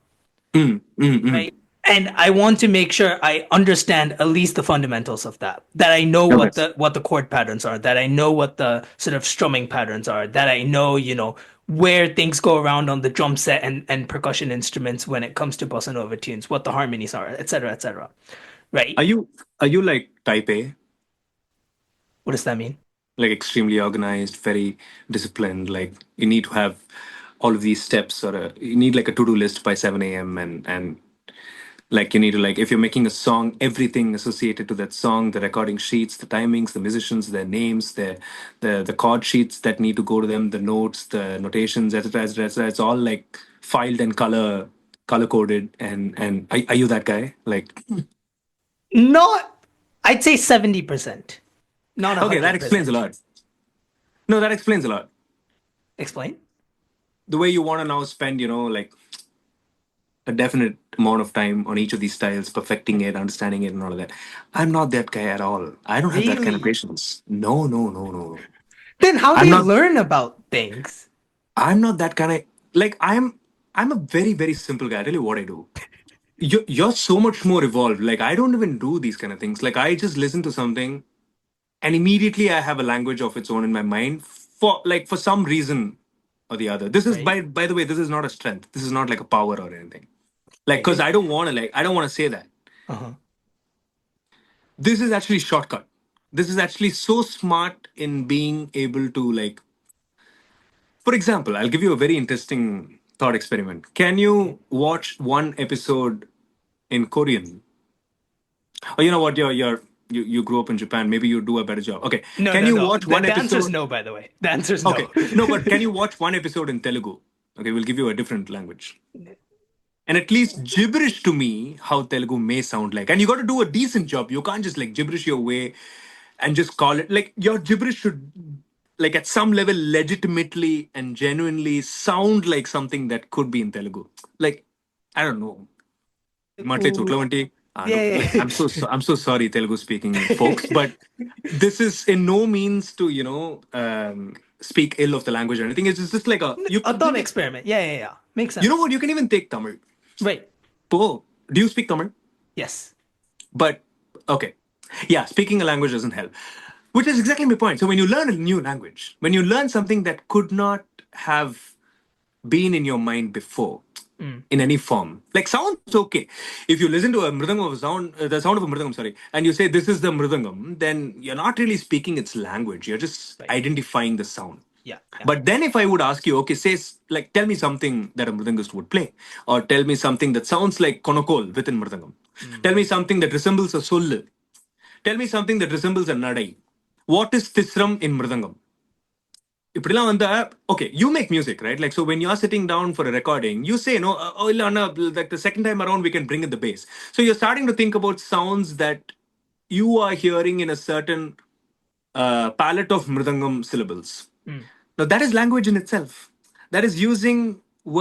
Mm. Mm. Mm. right? And I want to make sure I understand at least the fundamentals of that. That I know Okay. what the chord patterns are, that I know what the sort of strumming patterns are, that I know, where things go around on the drum set and percussion instruments when it comes to bossa nova tunes, what the harmonies are, etc., etc. Right? Are you like type A? What does that mean? Like extremely organized, very disciplined. Like you need to have all of these steps, or you need like a to-do list by 7 a.m. and like you need to, like, if you're making a song, everything associated to that song, the recording sheets, the timings, the musicians, their names, the chord sheets that need to go to them, the notes, the notations, etc., etc., etc. It's all like filed and color coded. And are you that guy? Like, Not, I'd say 70%, not okay, that explains a 100%. lot. No, that explains a lot. Explain. The way you want to now spend, like a definite amount of time on each of these styles, perfecting it, understanding it, and all of that. I'm not that guy at all. I don't have that kind of Really? patience. No, no, no, no. Then how do I'm you not. learn about things? I'm not that kind of, like. I'm a very very simple guy. I tell you what I do. You're so much more evolved. Like I don't even do these kind of things. Like I just listen to something and immediately I have a language of its own in my mind for some reason or the other. This is Right. by the way, this is not a strength. This is not like a power or anything. Like, because Okay. I don't want to say that. Uh-huh. This is actually shortcut. This is actually so smart in being able to, like, for example, I'll give you a very interesting thought experiment. Can Okay. you watch one episode in Korean? Or you know what, you grew up in Japan, maybe you do a better job. Okay. No, Can no, you no. watch one The answer's episode? no, by the way. The answer's Okay. no. No, but can you watch one episode in Telugu? Okay, we'll give you a different language. And at least gibberish to me how Telugu may sound like. And you got to do a decent job. You can't just like gibberish your way and just call it like your gibberish should, like, at some level legitimately and genuinely sound like something that could be in Telugu. Like, I don't know. Matle Ooh, Chuklavanti. yeah, Like, yeah. I'm so sorry, Telugu speaking folks, but this is in no means to speak ill of the language or anything. It's just like a A thought experiment. Yeah, yeah, yeah. Makes you know sense. what, you can even take Tamil. Right. Oh, do you speak Tamil? Yes. But okay, yeah, speaking a language doesn't help, which is exactly my point. So when you learn a new language, when you learn something that could not have been in your mind before Mm. in any form, like sounds okay. If you listen to a mridangam of a sound, the sound of a mridangam, sorry, and you say this is the mridangam, then you're not really speaking its language. You're just Right. identifying the sound. Yeah, yeah. But then if I would ask you, okay, like, tell me something that a mridangist would play, or tell me something that sounds like konokol within mridangam. Tell me Mm. something that resembles a sollu. Tell me something that resembles a nadai. What is tisram in mridangam? இப்படிலாம் வந்தா, okay, you make music, right? Like, so when you're sitting down for a recording, you say, no, oh, இல்ல அண்ணா, like the second time around we can bring in the bass. So you're starting to think about sounds that you are hearing in a certain palette of mridangam syllables. Mm. Now that is language in itself. That is using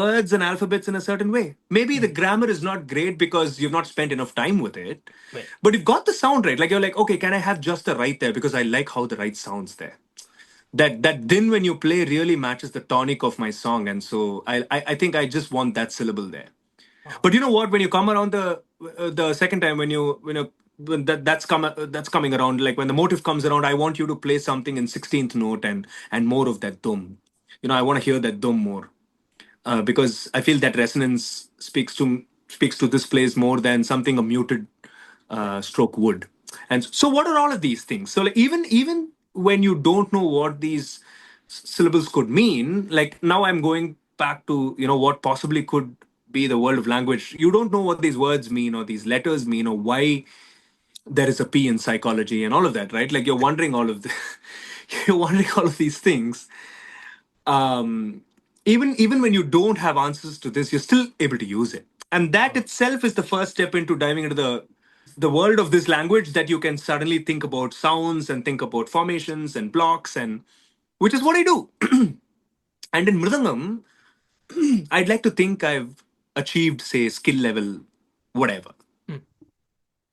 words and alphabets in a certain way. Maybe the Mm. grammar is not great because you've not spent enough time with it, Right. but you've got the sound right. Like, you're like, okay, can I have just the right there because I like how the right sounds there. That then when you play really matches the tonic of my song, and so I think I just want that syllable there. Uh-huh. But you know what? When you come around the second time, when that's coming around, like when the motive comes around, I want you to play something in 16th note and more of that dum. I want to hear that dum more, because I feel that resonance speaks to this place more than something a muted Yeah. stroke would. And so, what are all of these things? So, like, even when you don't know what these syllables could mean, like now I'm going back to what possibly could be the world of language. You don't know what these words mean or these letters mean or why there is a P in psychology and all of that, right? Like, you're wondering all of you're wondering all of these things. um, even when you don't have answers to this, you're still able to use it, and that Uh-huh. itself is the first step into diving into the world of this language, that you can suddenly think about sounds and think about formations and blocks, and which is what I do. And in mridangam, I'd like to think I've achieved, say, skill level whatever. Mm.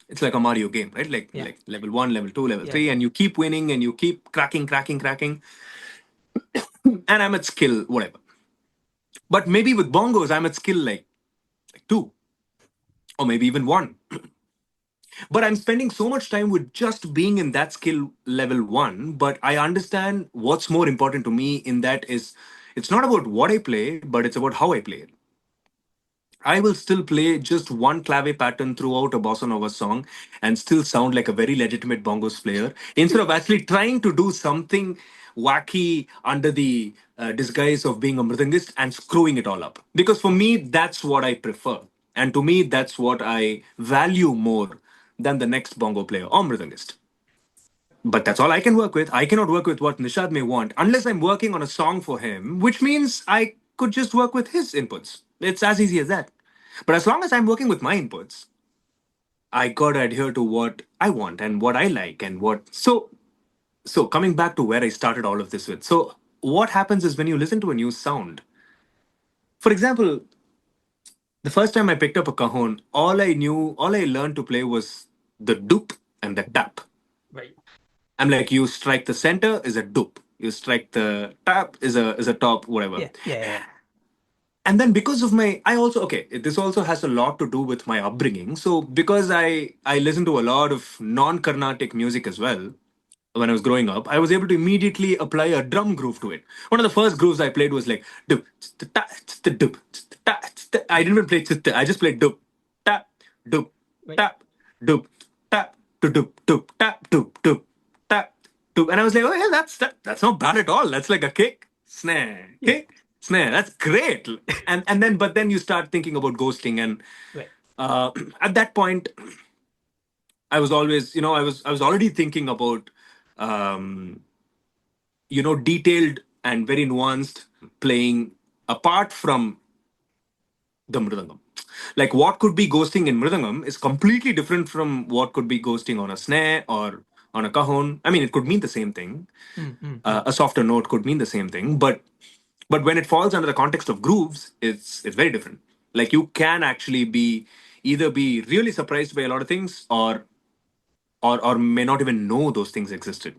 It's like a Mario game, right? like Yeah. like level 1, level 2, level Yeah. 3, and you keep winning and you keep cracking, and I'm at skill whatever. But maybe with bongos, I'm at skill like 2, or maybe even 1. But I'm spending so much time with just being in that skill level 1. But I understand what's more important to me in that is, it's not about what I play, but it's about how I play it. I will still play just one clave pattern throughout a bossa nova song and still sound like a very legitimate bongos player, instead of actually trying to do something wacky under the disguise of being a mridangist and screwing it all up. Because for me, that's what I prefer. And to me, that's what I value more than the next bongo player or mridangist. But that's all I can work with. I cannot work with what Nishad may want unless I'm working on a song for him, which means I could just work with his inputs. It's as easy as that. But as long as I'm working with my inputs, I gotta adhere to what I want and what I like and what. So coming back to where I started all of this with. So what happens is when you listen to a new sound, for example, the first time I picked up a cajon, all I learned to play was the doop and the tap. Right. I'm like, you strike the center is a doop. You strike the tap is a top, whatever. Yeah. Yeah. Yeah. And then because of my, I also, okay, this also has a lot to do with my upbringing. So because I listen to a lot of non-Carnatic music as well, when I was growing up, I was able to immediately apply a drum groove to it. One of the first grooves I played was like dup, ta, dup, ta, I didn't even play chitta. I just played dup, tap, dup, Right. tap, dup, tap, dup, dup, tap, dup, tap, dup. And I was like, oh yeah, that's not bad at all. That's like a Yeah. kick, snare. That's great. And then but then you start thinking about ghosting, and Right. uh, at that point I was always, I was already thinking about, um, detailed and very nuanced playing apart from the mridangam. Like what could be ghosting in mridangam is completely different from what could be ghosting on a snare or on a cajon. I mean, it could mean the same thing. Mm, mm, mm. A softer note could mean the same thing, but when it falls under the context of grooves, it's very different. Like you can actually be either be really surprised by a lot of things, or may not even know those things existed.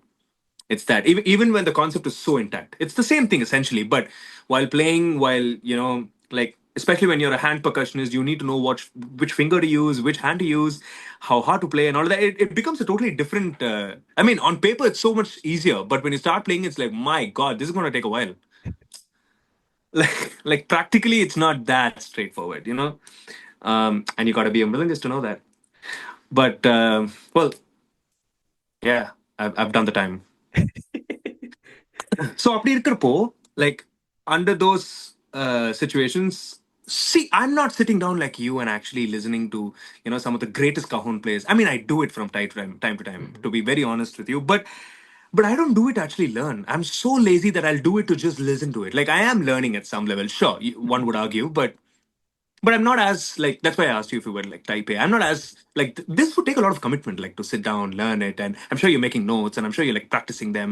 It's that even when the concept is so intact, it's the same thing essentially. But while playing, like especially when you're a hand percussionist, you need to know which finger to use, which hand to use, how hard to play, and all of that. It becomes a totally different. I mean, on paper it's so much easier, but when you start playing, it's like, my God, this is going to take a while. Like practically, it's not that straightforward, and you got to be a mrilingist to know that. But well, yeah, I've done the time. So அப்படி இருக்கிறப்போ, like under those situations, see, I'm not sitting down like you and actually listening to some of the greatest cajon players. I mean, I do it from time to time, Mhm. to be very honest with you, but I don't do it to actually learn. I'm so lazy that I'll do it to just listen to it. Like I am learning at some level, sure, one Mhm. would argue, but I'm not as like, that's why I asked you if you were like type A. I'm not as like this would take a lot of commitment, like to sit down, learn it, and I'm sure you're making notes, and I'm sure you're like practicing them,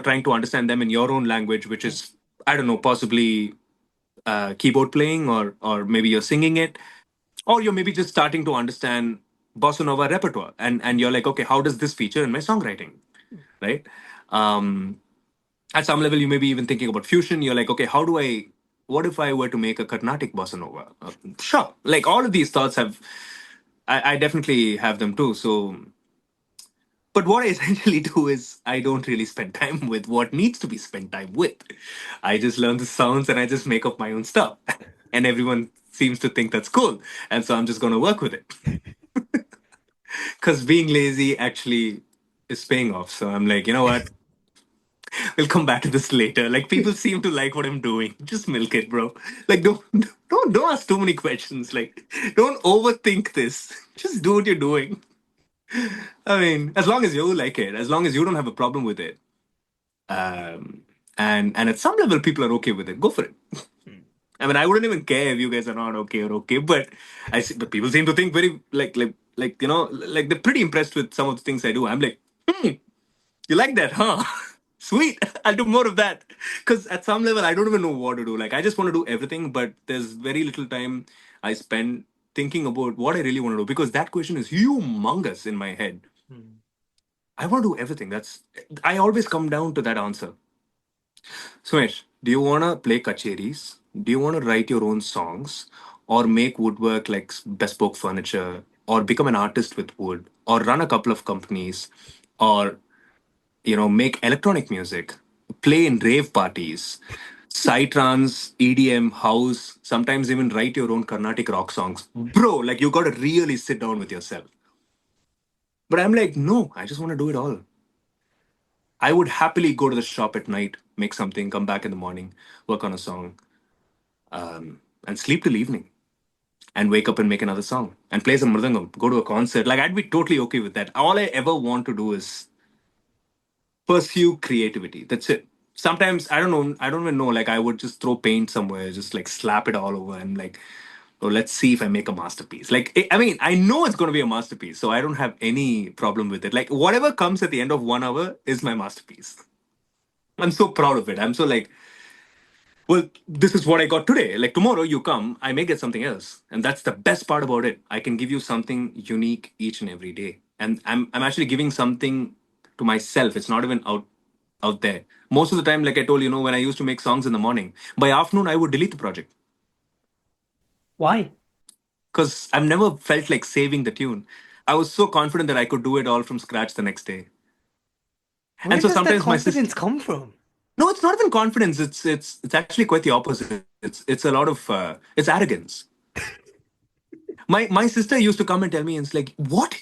trying to understand them in your own language, which Right. is, I don't know, possibly keyboard playing, or maybe you're singing it, or you're maybe just starting to understand bossa nova repertoire, and you're like, okay, how does this feature in my songwriting, right? Um, at some level you may be even thinking about fusion. You're like, okay, what if I were to make a Carnatic bossa nova? Sure, like all of these thoughts have, I definitely have them too. So but what I essentially do is I don't really spend time with what needs to be spent time with. I just learn the sounds and I just make up my own stuff, and everyone seems to think that's cool, and so I'm just going to work with it, because being lazy actually is paying off. So I'm like, you know what, we'll come back to this later. Like people seem to like what I'm doing. Just milk it, bro. Like don't ask too many questions. Like don't overthink this. Just do what you're doing. I mean, as long as you like it, as long as you don't have a problem with it, and at some level people are okay with it, go for it. Mm. I mean, I wouldn't even care if you guys are not okay or okay, but but people seem to think very like like they're pretty impressed with some of the things I do. I'm like, you like that, huh? Sweet. I'll do more of that. Because at some level, I don't even know what to do. Like, I just want to do everything, but there's very little time I spend thinking about what I really want to do. Because that question is humongous in my head. Mm. I want to do everything. I always come down to that answer. Sumesh, do you want to play kacheris? Do you want to write your own songs? Or make woodwork like bespoke furniture? Or become an artist with wood? Or run a couple of companies? Or make electronic music, play in rave parties, psytrance, EDM, house, sometimes even write your own Carnatic rock songs. Bro, like you got to really sit down with yourself. But I'm like, no, I just want to do it all. I would happily go to the shop at night, make something, come back in the morning, work on a song, and sleep till evening, and wake up and make another song and play some mridangam, go to a concert. Like I'd be totally okay with that. All I ever want to do is pursue creativity. That's it. Sometimes I don't know. I don't even know. Like I would just throw paint somewhere, just like slap it all over, and like, oh, let's see if I make a masterpiece. Like I mean, I know it's going to be a masterpiece, so I don't have any problem with it. Like whatever comes at the end of 1 hour is my masterpiece. I'm so proud of it. I'm so like, well, this is what I got today. Like tomorrow you come, I may get something else. And that's the best part about it. I can give you something unique each and every day. And I'm actually giving something to myself. It's not even out there. Most of the time, like I told when I used to make songs in the morning, by afternoon I would delete the project. Why? Because I've never felt like saving the tune. I was so confident that I could do it all from scratch the next day. Where And so does that sometimes my sister, confidence come from? no, it's not even confidence. It's actually quite the opposite. It's a lot of it's arrogance. My sister used to come and tell me, and it's like, what?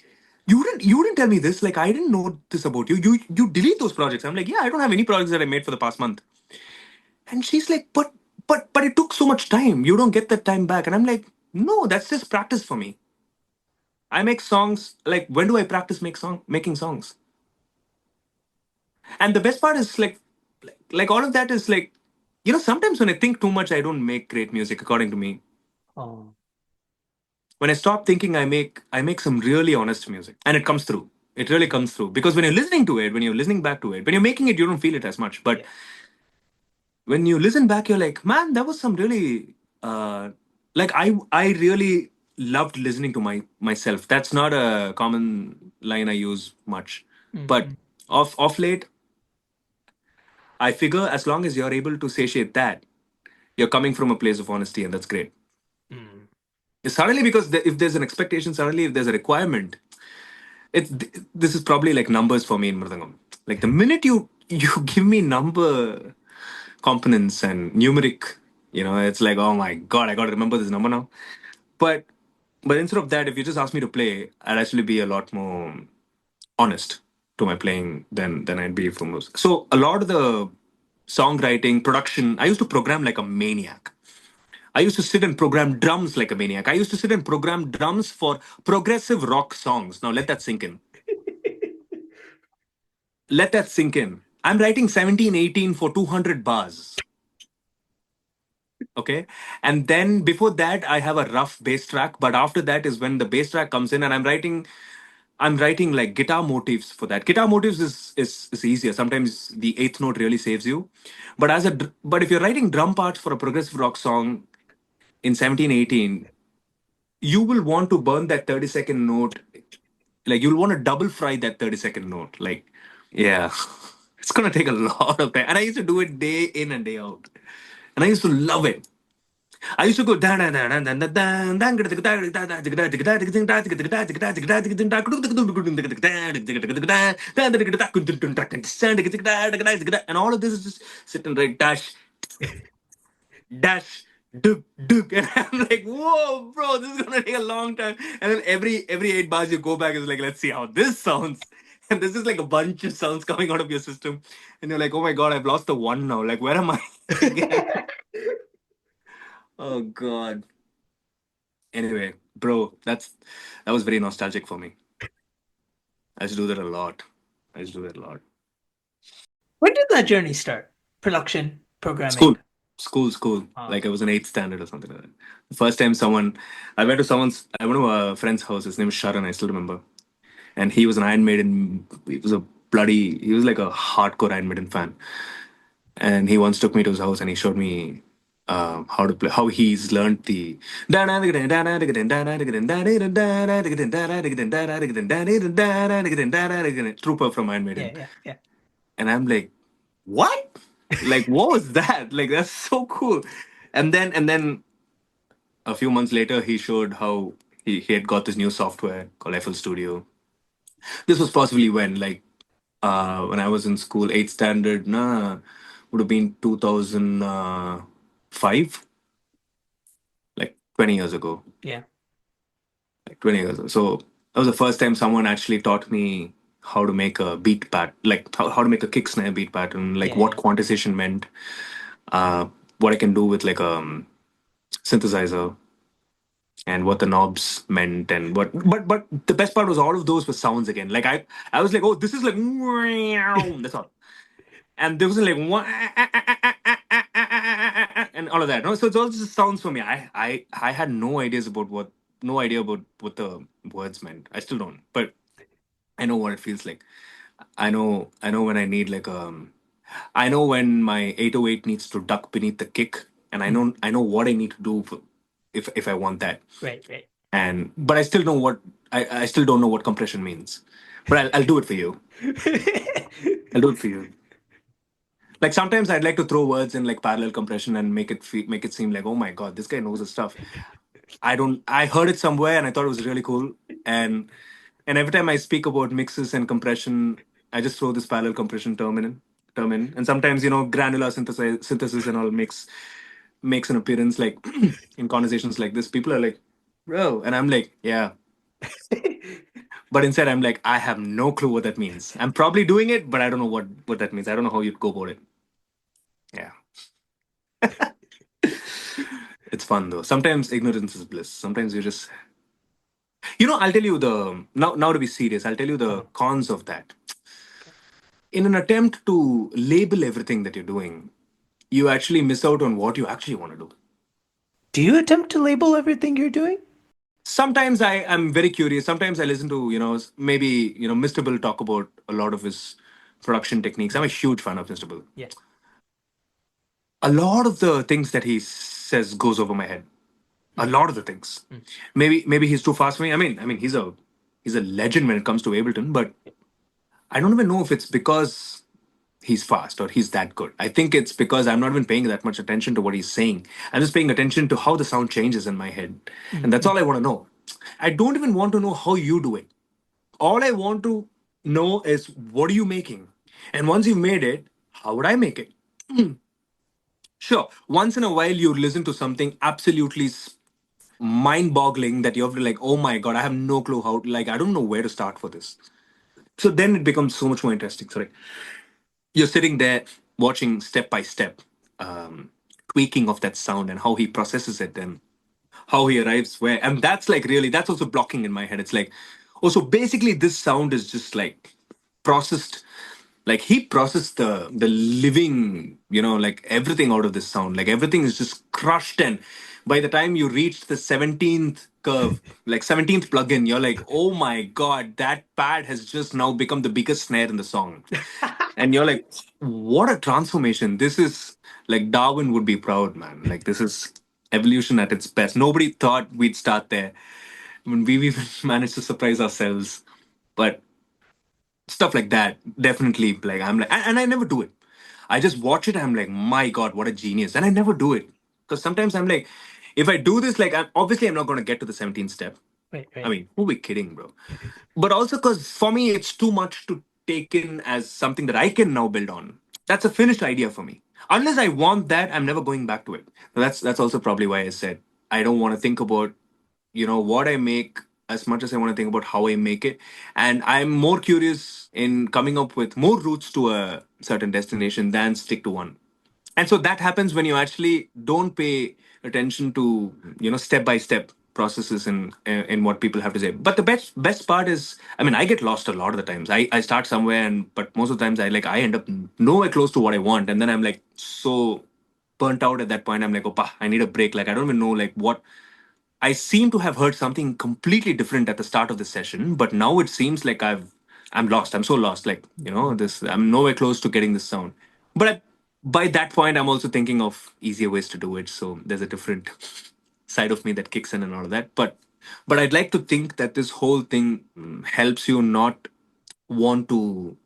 You didn't tell me this. Like, I didn't know this about you. You delete those projects. I'm like, yeah, I don't have any projects that I made for the past month. And she's like, but it took so much time. You don't get that time back. And I'm like, no, that's just practice for me. I make songs. Like, when do I practice making songs? And the best part is like all of that is like, sometimes when I think too much, I don't make great music. According to me, Oh, when I stop thinking, I make some really honest music, and it comes through. It really comes through because when you're listening to it, when you're listening back to it, when you're making it, you don't feel it as much. But yeah. when you listen back, you're like, man, that was some really like I really loved listening to myself. That's not a common line I use much, but Mm-hmm. of late, I figure as long as you're able to satiate that, you're coming from a place of honesty, and that's great. Mm. Suddenly, because if there's an expectation, suddenly if there's a requirement, it's this is probably like numbers for me in Mridangam. Like the minute you give me number components and numeric, it's like, oh my god, I got to remember this number now. But but instead of that, if you just ask me to play, I'd actually be a lot more honest to my playing than I'd be from most. So a lot of the songwriting, production, I used to program like a maniac. I used to sit and program drums like a maniac. I used to sit and program drums for progressive rock songs. Now let that sink in. Let that sink in. I'm writing 1718 for 200 bars. Okay. And then before that, I have a rough bass track. But after that is when the bass track comes in, and I'm writing like guitar motifs for that. Guitar motifs is easier. Sometimes the eighth note really saves you. But if you're writing drum parts for a progressive rock song in 1718, you will want to burn that 30-second note. Like you'll want to double fry that 30-second note. Like, yeah. It's gonna take a lot of time. And I used to do it day in and day out. And I used to love it. I used to go dan dan dan dan dan dan dan and all of this is just sitting right dash dash duk duk, and I'm like, whoa, bro, this is gonna take a long time. And then every 8 bars you go back is like, let's see how this sounds. And this is like a bunch of sounds coming out of your system, and you're like, oh my god, I've lost the one now. Like, where am I again? Oh god. Anyway, bro, that was very nostalgic for me. I used to do that a lot. I used to do that a lot. When did that journey start? Production, School, programming. school. Ah, Like I was in eighth standard or something like that. The first time I went to a friend's house. His name is Sharan. I still remember. And he was an Iron Maiden. He was like a hardcore Iron Maiden fan. And he once took me to his house and he showed me how to play, how he's learned the Trooper from Iron yeah, Maiden. yeah, yeah. And I'm like, what? Like, what was that? Like, that's so cool. And then a few months later, he showed how he had got this new software called FL Studio. This was possibly when I was in school, eighth standard, would have been 2005, like 20 years ago. Yeah. Like 20 years ago. So that was the first time someone actually taught me how to make a beat pat, like how to make a kick snare beat pattern, like Yeah, what yeah. quantization meant, what I can do with like a synthesizer, and what the knobs meant, and what. But the best part was all of those were sounds again. Like I was like, oh, this is like that's all. And there was like one and all of that. No, so it's all just sounds for me. I had no idea about what the words meant. I still don't, but I know what it feels like. I know when I need like I know when my 808 needs to duck beneath the kick, and I Mm. know I know what I need to do if I want that. Right, right. And but I still don't know what compression means. But I'll do it for you. I'll do it for you. Like sometimes I'd like to throw words in like parallel compression and make it seem like, oh my god, this guy knows his stuff. I don't. I heard it somewhere and I thought it was really cool. And every time I speak about mixes and compression I just throw this parallel compression term in, and sometimes granular synthesis and all makes an appearance like in conversations like this. People are like, bro, and I'm like, yeah. But inside, I'm like, I have no clue what that means. I'm probably doing it, but I don't know what that means. I don't know how you'd go about it. Yeah, it's fun though. Sometimes ignorance is bliss. Sometimes you just, I'll tell you the now to be serious. I'll tell you the Uh-huh. cons of that. In an attempt to label everything that you're doing, you actually miss out on what you actually want to do. Do you attempt to label everything you're doing? Sometimes I'm very curious. Sometimes I listen to maybe Mr. Bill talk about a lot of his production techniques. I'm a huge fan of Mr. Bill. Yeah. A lot of the things that he says goes over my head. A lot of the things. Mm. Maybe he's too fast for me. I mean he's a legend when it comes to Ableton, but I don't even know if it's because he's fast or he's that good. I think it's because I'm not even paying that much attention to what he's saying. I'm just paying attention to how the sound changes in my head. And that's Mm-hmm. all I want to know. I don't even want to know how you do it. All I want to know is what are you making? And once you made it, how would I make it? Sure, once in a while you listen to something absolutely mind boggling that you have to like, oh my God, I have no clue how, like, I don't know where to start for this. So then it becomes so much more interesting. Sorry. You're sitting there watching step by step tweaking of that sound and how he processes it and how he arrives where. And that's like really, that's also blocking in my head. It's like, oh, so basically this sound is just like processed, like he processed the living, like everything out of this sound, like everything is just crushed. And by the time you reach the 17th curve, like 17th plugin, you're like, oh my God, that pad has just now become the biggest snare in the song. And you're like, what a transformation. This is like Darwin would be proud, man. Like this is evolution at its best. Nobody thought we'd start there. I mean, we've even managed to surprise ourselves. But stuff like that, definitely, like I'm like, and I never do it. I just watch it. I'm like, my God, what a genius. And I never do it. Because sometimes I'm like, if I do this, like I'm not going to get to the 17th step. Right, I right. mean, who we kidding, bro? But also because for me it's too much to take in as something that I can now build on. That's a finished idea for me. Unless I want that, I'm never going back to it. That's also probably why I said I don't want to think about what I make as much as I want to think about how I make it. And I'm more curious in coming up with more routes to a certain destination than stick to one. And so that happens when you actually don't pay attention to step by step processes in what people have to say. But the best part is, I mean, I get lost a lot of the times. I start somewhere, and but most of the times I end up nowhere close to what I want, and then I'm like so burnt out at that point. I'm like, oh, I need a break. Like I don't even know like what. I seem to have heard something completely different at the start of the session, but now it seems like I'm lost. I'm so lost. Like this, I'm nowhere close to getting this sound. But by that point, I'm also thinking of easier ways to do it. So there's a different side of me that kicks in and all of that. But I'd like to think that this whole thing helps you not want to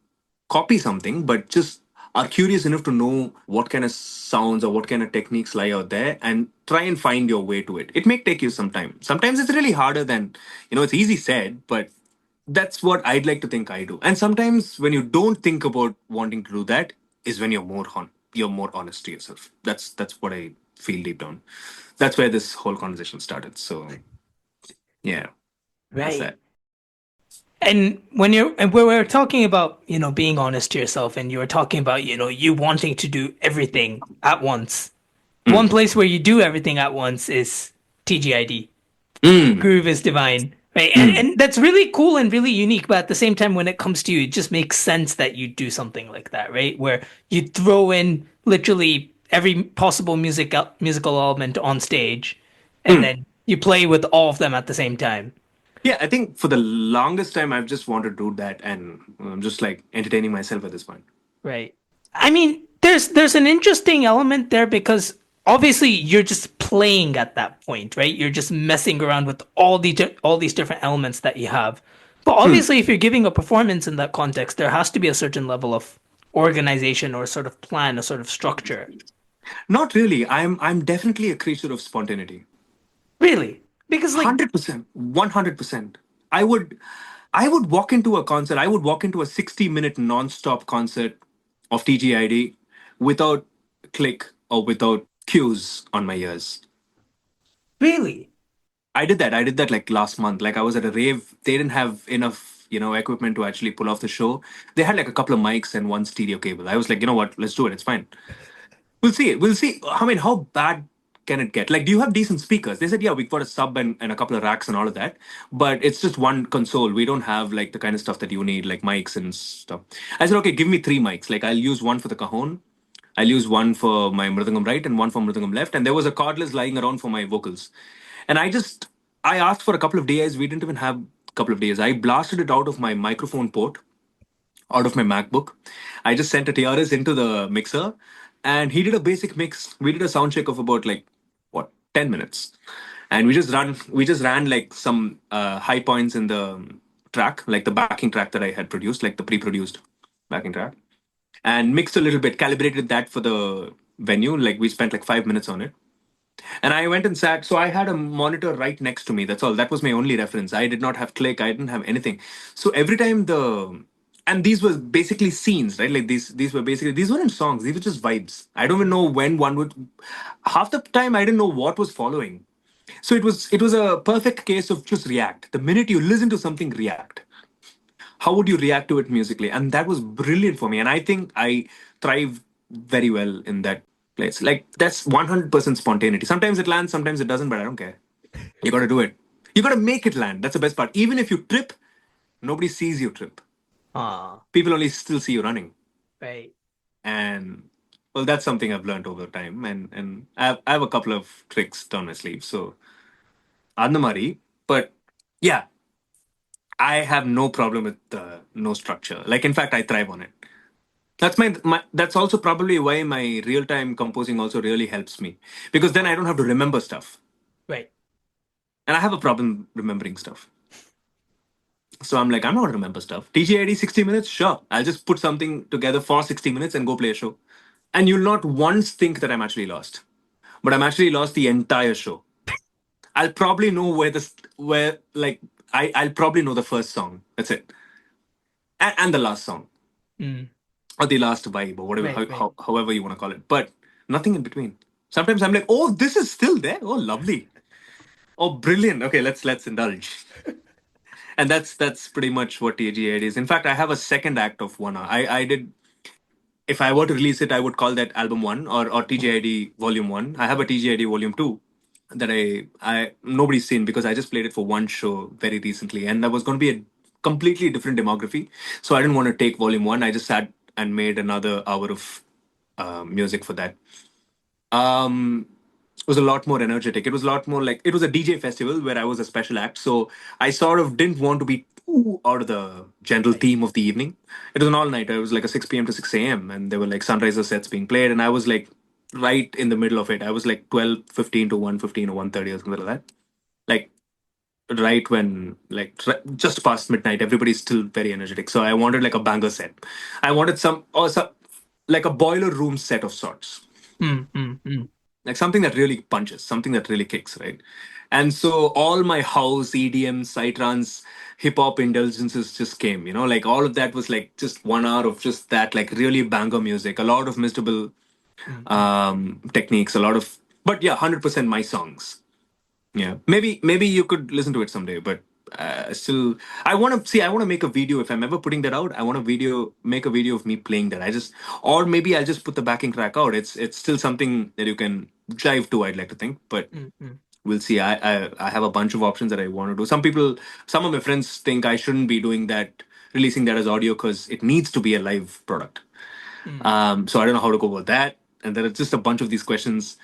copy something, but just are curious enough to know what kind of sounds or what kind of techniques lie out there and try and find your way to it. It may take you some time. Sometimes it's really harder than, it's easy said, but that's what I'd like to think I do. And sometimes when you don't think about wanting to do that is when you're more honest to yourself. That's what I feel deep down. That's where this whole conversation started. So yeah, that's Right. that. And when we're talking about, being honest to yourself and you were talking about, you wanting to do everything at once. One Mm. place where you do everything at once is TGID. Mm. Groove is divine. Right. And Mm. and that's really cool and really unique, but at the same time when it comes to you, it just makes sense that you do something like that, right? Where you throw in literally every possible musical element on stage and Mm. then you play with all of them at the same time. Yeah, I think for the longest time, I've just wanted to do that, and I'm just like entertaining myself at this point. Right. I mean, there's an interesting element there because obviously you're just playing at that point, right? You're just messing around with all these different elements that you have. But Hmm. obviously, if you're giving a performance in that context, there has to be a certain level of organization or sort of plan, a sort of structure. Not really. I'm definitely a creature of spontaneity. Really? Because like 100%, 100%. I would, I would walk into a concert. I would walk into a 60-minute non-stop concert of TGID without click or without cues on my ears. Really? I did that. I did that like last month. Like I was at a rave. They didn't have enough, equipment to actually pull off the show. They had like a couple of mics and one stereo cable. I was like, you know what? Let's do it. It's fine. We'll see. We'll see. I mean, how bad can it get? Like, do you have decent speakers? They said, yeah, we've got a sub and a couple of racks and all of that, but it's just one console. We don't have like the kind of stuff that you need, like mics and stuff. I said, okay, give me three mics. Like, I'll use one for the cajon, I'll use one for my mridangam right, and one for mridangam left. And there was a cordless lying around for my vocals. And I asked for a couple of days. We didn't even have a couple of days. I blasted it out of my microphone port out of my MacBook. I just sent a TRS into the mixer and he did a basic mix. We did a sound check of about like what 10 minutes. And we just ran like some high points in the track, like the backing track that I had produced, like the pre-produced backing track, and mixed a little bit, calibrated that for the venue. Like we spent like 5 minutes on it. And I went and sat. So I had a monitor right next to me. That's all. That was my only reference. I did not have click. I didn't have anything. So every time and these were basically scenes, right? Like these weren't songs. These were just vibes. I don't even know when one would. Half the time I didn't know what was following. So it was a perfect case of just react. The minute you listen to something, react. How would you react to it musically? And that was brilliant for me. And I think I thrive very well in that place. Like that's 100% spontaneity. Sometimes it lands, sometimes it doesn't, but I don't care. You got to do it. You got to make it land. That's the best part. Even if you trip, nobody sees you trip. Ah, People only still see you running. right. And well, that's something I've learned over time. And I have a couple of tricks down my sleeve. So Andamari, but yeah, I have no problem with no structure. Like in fact, I thrive on it. That's my that's also probably why my real time composing also really helps me because then I don't have to remember stuff. Right. And I have a problem remembering stuff. So I'm like, I'm not gonna remember stuff. TGID 60 minutes, sure. I'll just put something together for 60 minutes and go play a show. And you'll not once think that I'm actually lost. But I'm actually lost the entire show. I'll probably know where like I'll probably know the first song. That's it. And the last song. Mm. Or the last vibe or whatever Right, right. however you want to call it. But nothing in between. Sometimes I'm like, oh, this is still there. Oh, lovely. Oh, brilliant. Okay, let's indulge. And that's pretty much what TGID is. In fact, I have a second act of 1 hour. I did if I were to release it, I would call that album one or TGID volume one. I have a TGID volume two that I nobody's seen because I just played it for one show very recently, and that was going to be a completely different demography. So I didn't want to take volume one. I just sat and made another hour of music for that. It was a lot more energetic. It was a lot more like it was a DJ festival where I was a special act. So I sort of didn't want to be too out of the general Right. theme of the evening. It was an all nighter. It was like a 6 p.m. to 6 a.m. and there were like sunriser sets being played. And I was like right in the middle of it. I was like 12:15 to 1:15 or 1:30 or something like that. Like right when just past midnight, everybody's still very energetic. So I wanted like a banger set. I wanted some like a boiler room set of sorts, Mm, mm, mm. like something that really punches, something that really kicks, right? And so all my house, EDM, psytrance, hip hop indulgences just came, like all of that was like just 1 hour of just that, like really banger music, a lot of mistable Mm, mm. techniques, a lot of, but yeah, 100% my songs. Yeah, maybe you could listen to it someday, but still, I want to make a video. If I'm ever putting that out, I want to make a video of me playing that. Or maybe I'll just put the backing track out. It's still something that you can drive to. I'd like to think, but Mm, mm. we'll see. I have a bunch of options that I want to do. Some of my friends think I shouldn't be doing that, releasing that as audio because it needs to be a live product. Mm. So I don't know how to go about that. And there are just a bunch of these questions.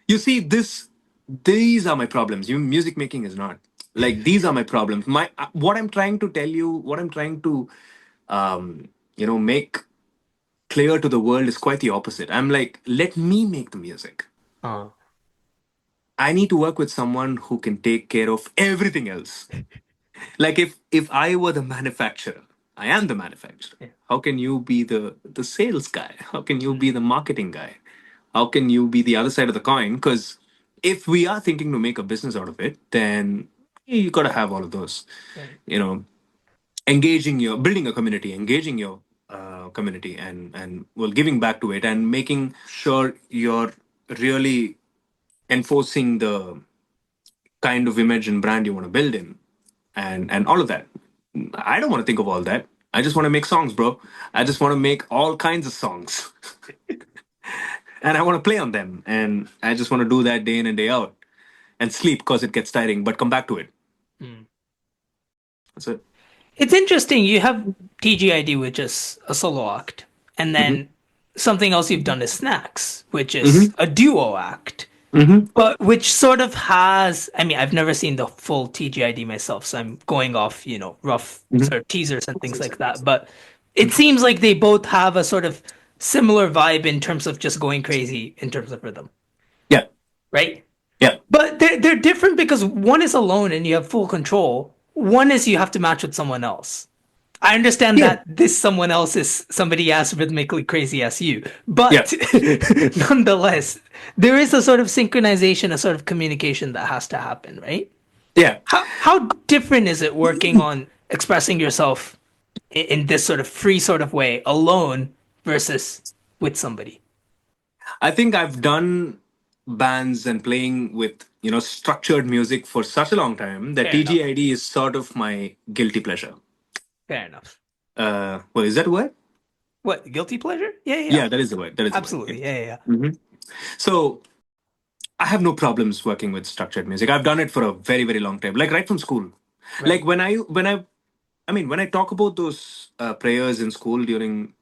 You see, these are my problems. Music making is not like these are my problems. My what I'm trying to tell you, what I'm trying to, make clear to the world is quite the opposite. I'm like, let me make the music. Ah, I need to work with someone who can take care of everything else. Like if I were the manufacturer, I am the manufacturer. yeah. How can you be the sales guy? How can you be the marketing guy? How can you be the other side of the coin? Because if we are thinking to make a business out of it, then you got to have all of those, Right. you know. building a community, engaging your community, and well, giving back to it, and making sure you're really enforcing the kind of image and brand you want to build in, and all of that. I don't want to think of all that. I just want to make songs, bro. I just want to make all kinds of songs, and I want to play on them, and I just want to do that day in and day out, and sleep because it gets tiring, but come back to it. Mm. That's it. It's interesting. You have TGID, which is a solo act, and Mm-hmm. then something else you've done is Snacks, which is Mm-hmm. a duo act, Mm-hmm. but which sort of has, I mean, I've never seen the full TGID myself, so I'm going off, rough Mm-hmm. sort of teasers and things like that. But it seems like they both have a sort of similar vibe in terms of just going crazy in terms of rhythm, Yeah. right? Yeah. But they're different because one is alone and you have full control. One is you have to match with someone else. I understand Yeah. that this someone else is somebody as rhythmically crazy as you, Yeah. but nonetheless, there is a sort of synchronization, a sort of communication that has to happen, right? Yeah. How different is it working on expressing yourself in this sort of free sort of way alone versus with somebody? I think I've done bands and playing with structured music for such a long time that Fair enough. TGID is sort of my guilty pleasure. Fair enough. Well, is that a word? What, guilty pleasure? Yeah, yeah, yeah. Yeah, that is the word. That is the word. Yeah. Absolutely. Yeah, yeah, yeah. Hmm. So I have no problems working with structured music. I've done it for a very, very long time, like right from school. Right. Like when I talk about those prayers in school during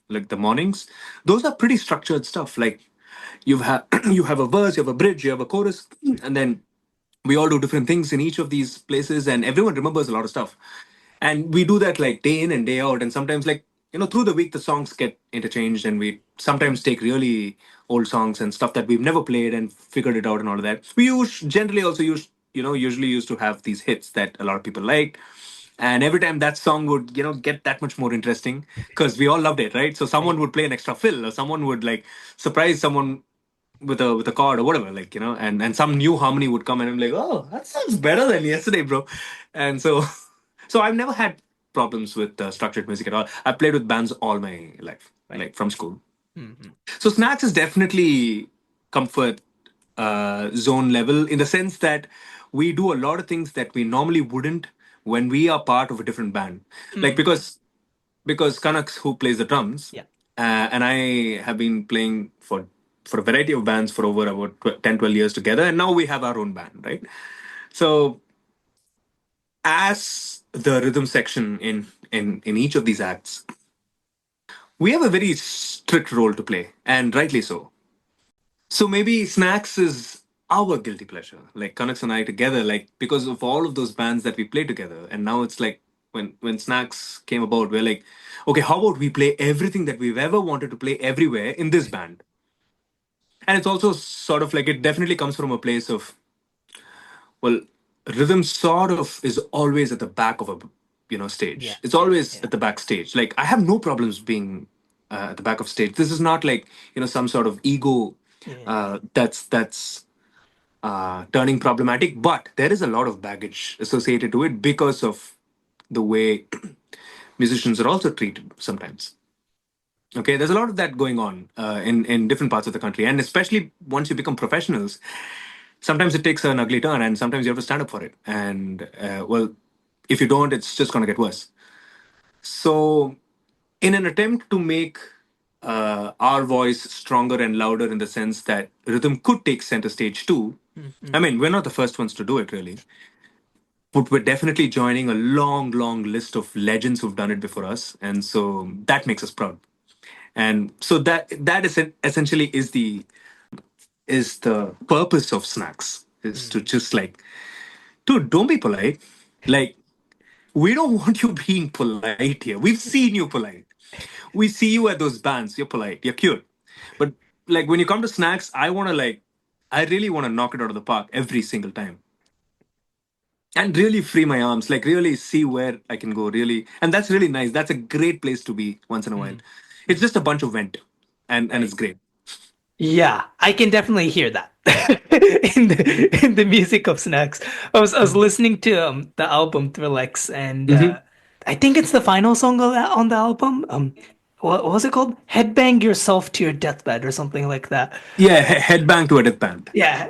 like the mornings, those are pretty structured stuff. Like you have you have a verse, you have a bridge, you have a chorus, and then we all do different things in each of these places, and everyone remembers a lot of stuff. And we do that like day in and day out, and sometimes like through the week the songs get interchanged, and we sometimes take really old songs and stuff that we've never played and figured it out and all of that. Generally also usually used to have these hits that a lot of people liked, and every time that song would get that much more interesting because we all loved it, right? So Right. someone would play an extra fill, or someone would like surprise someone with a chord or whatever, like and some new harmony would come, and I'm like, oh, that sounds better than yesterday, bro. And so so I've never had problems with structured music at all. I've played with bands all my life, Right. like from school. Mm-hmm. So Snacks is definitely comfort zone level, in the sense that we do a lot of things that we normally wouldn't when we are part of a different band. Like Mm-hmm. because Kanaks, who plays the drums, Yeah. and I have been playing for a variety of bands for over about 10, 12 years together, and now we have our own band, right? So as the rhythm section in each of these acts, we have a very strict role to play, and rightly so. So maybe Snacks is our guilty pleasure, like Kanaks and I together, like because of all of those bands that we play together. And now it's like when Snacks came about, we're like, okay, how about we play everything that we've ever wanted to play everywhere in this band? And it's also sort of like, it definitely comes from a place of, well, rhythm sort of is always at the back of a Yeah. stage. It's Yeah. always Yeah. at the backstage. Like I have no problems being at the back of stage. This is not like some sort of ego Yeah. that's turning problematic, but there is a lot of baggage associated to it because of the way musicians are also treated sometimes. Okay, there's a lot of that going on in different parts of the country, and especially once you become professionals, sometimes it takes an ugly turn, and sometimes you have to stand up for it. And well, if you don't, it's just going to get worse. So, in an attempt to make our voice stronger and louder, in the sense that rhythm could take center stage too. Mm-hmm. I mean, we're not the first ones to do it, really, but we're definitely joining a long, long list of legends who've done it before us, and so that makes us proud. And so that is essentially is the purpose of Snacks, is to Mm. just like, dude, don't be polite. Like, we don't want you being polite here. We've seen you polite. We see you at those bands. You're polite. You're cute. But like when you come to Snacks, I really want to knock it out of the park every single time. And really free my arms, like really see where I can go, really. And that's really nice. That's a great place to be once in a while. Mm. It's Mm. just a bunch of vent. And it's Right. great. Yeah, I can definitely hear that in the music of Snacks. I was listening to the album Thrillex, and Hmm. I think it's the final song on the album. What was it called? Headbang Yourself to Your Deathbed or something like that. Yeah, headbang to a deathband. Yeah.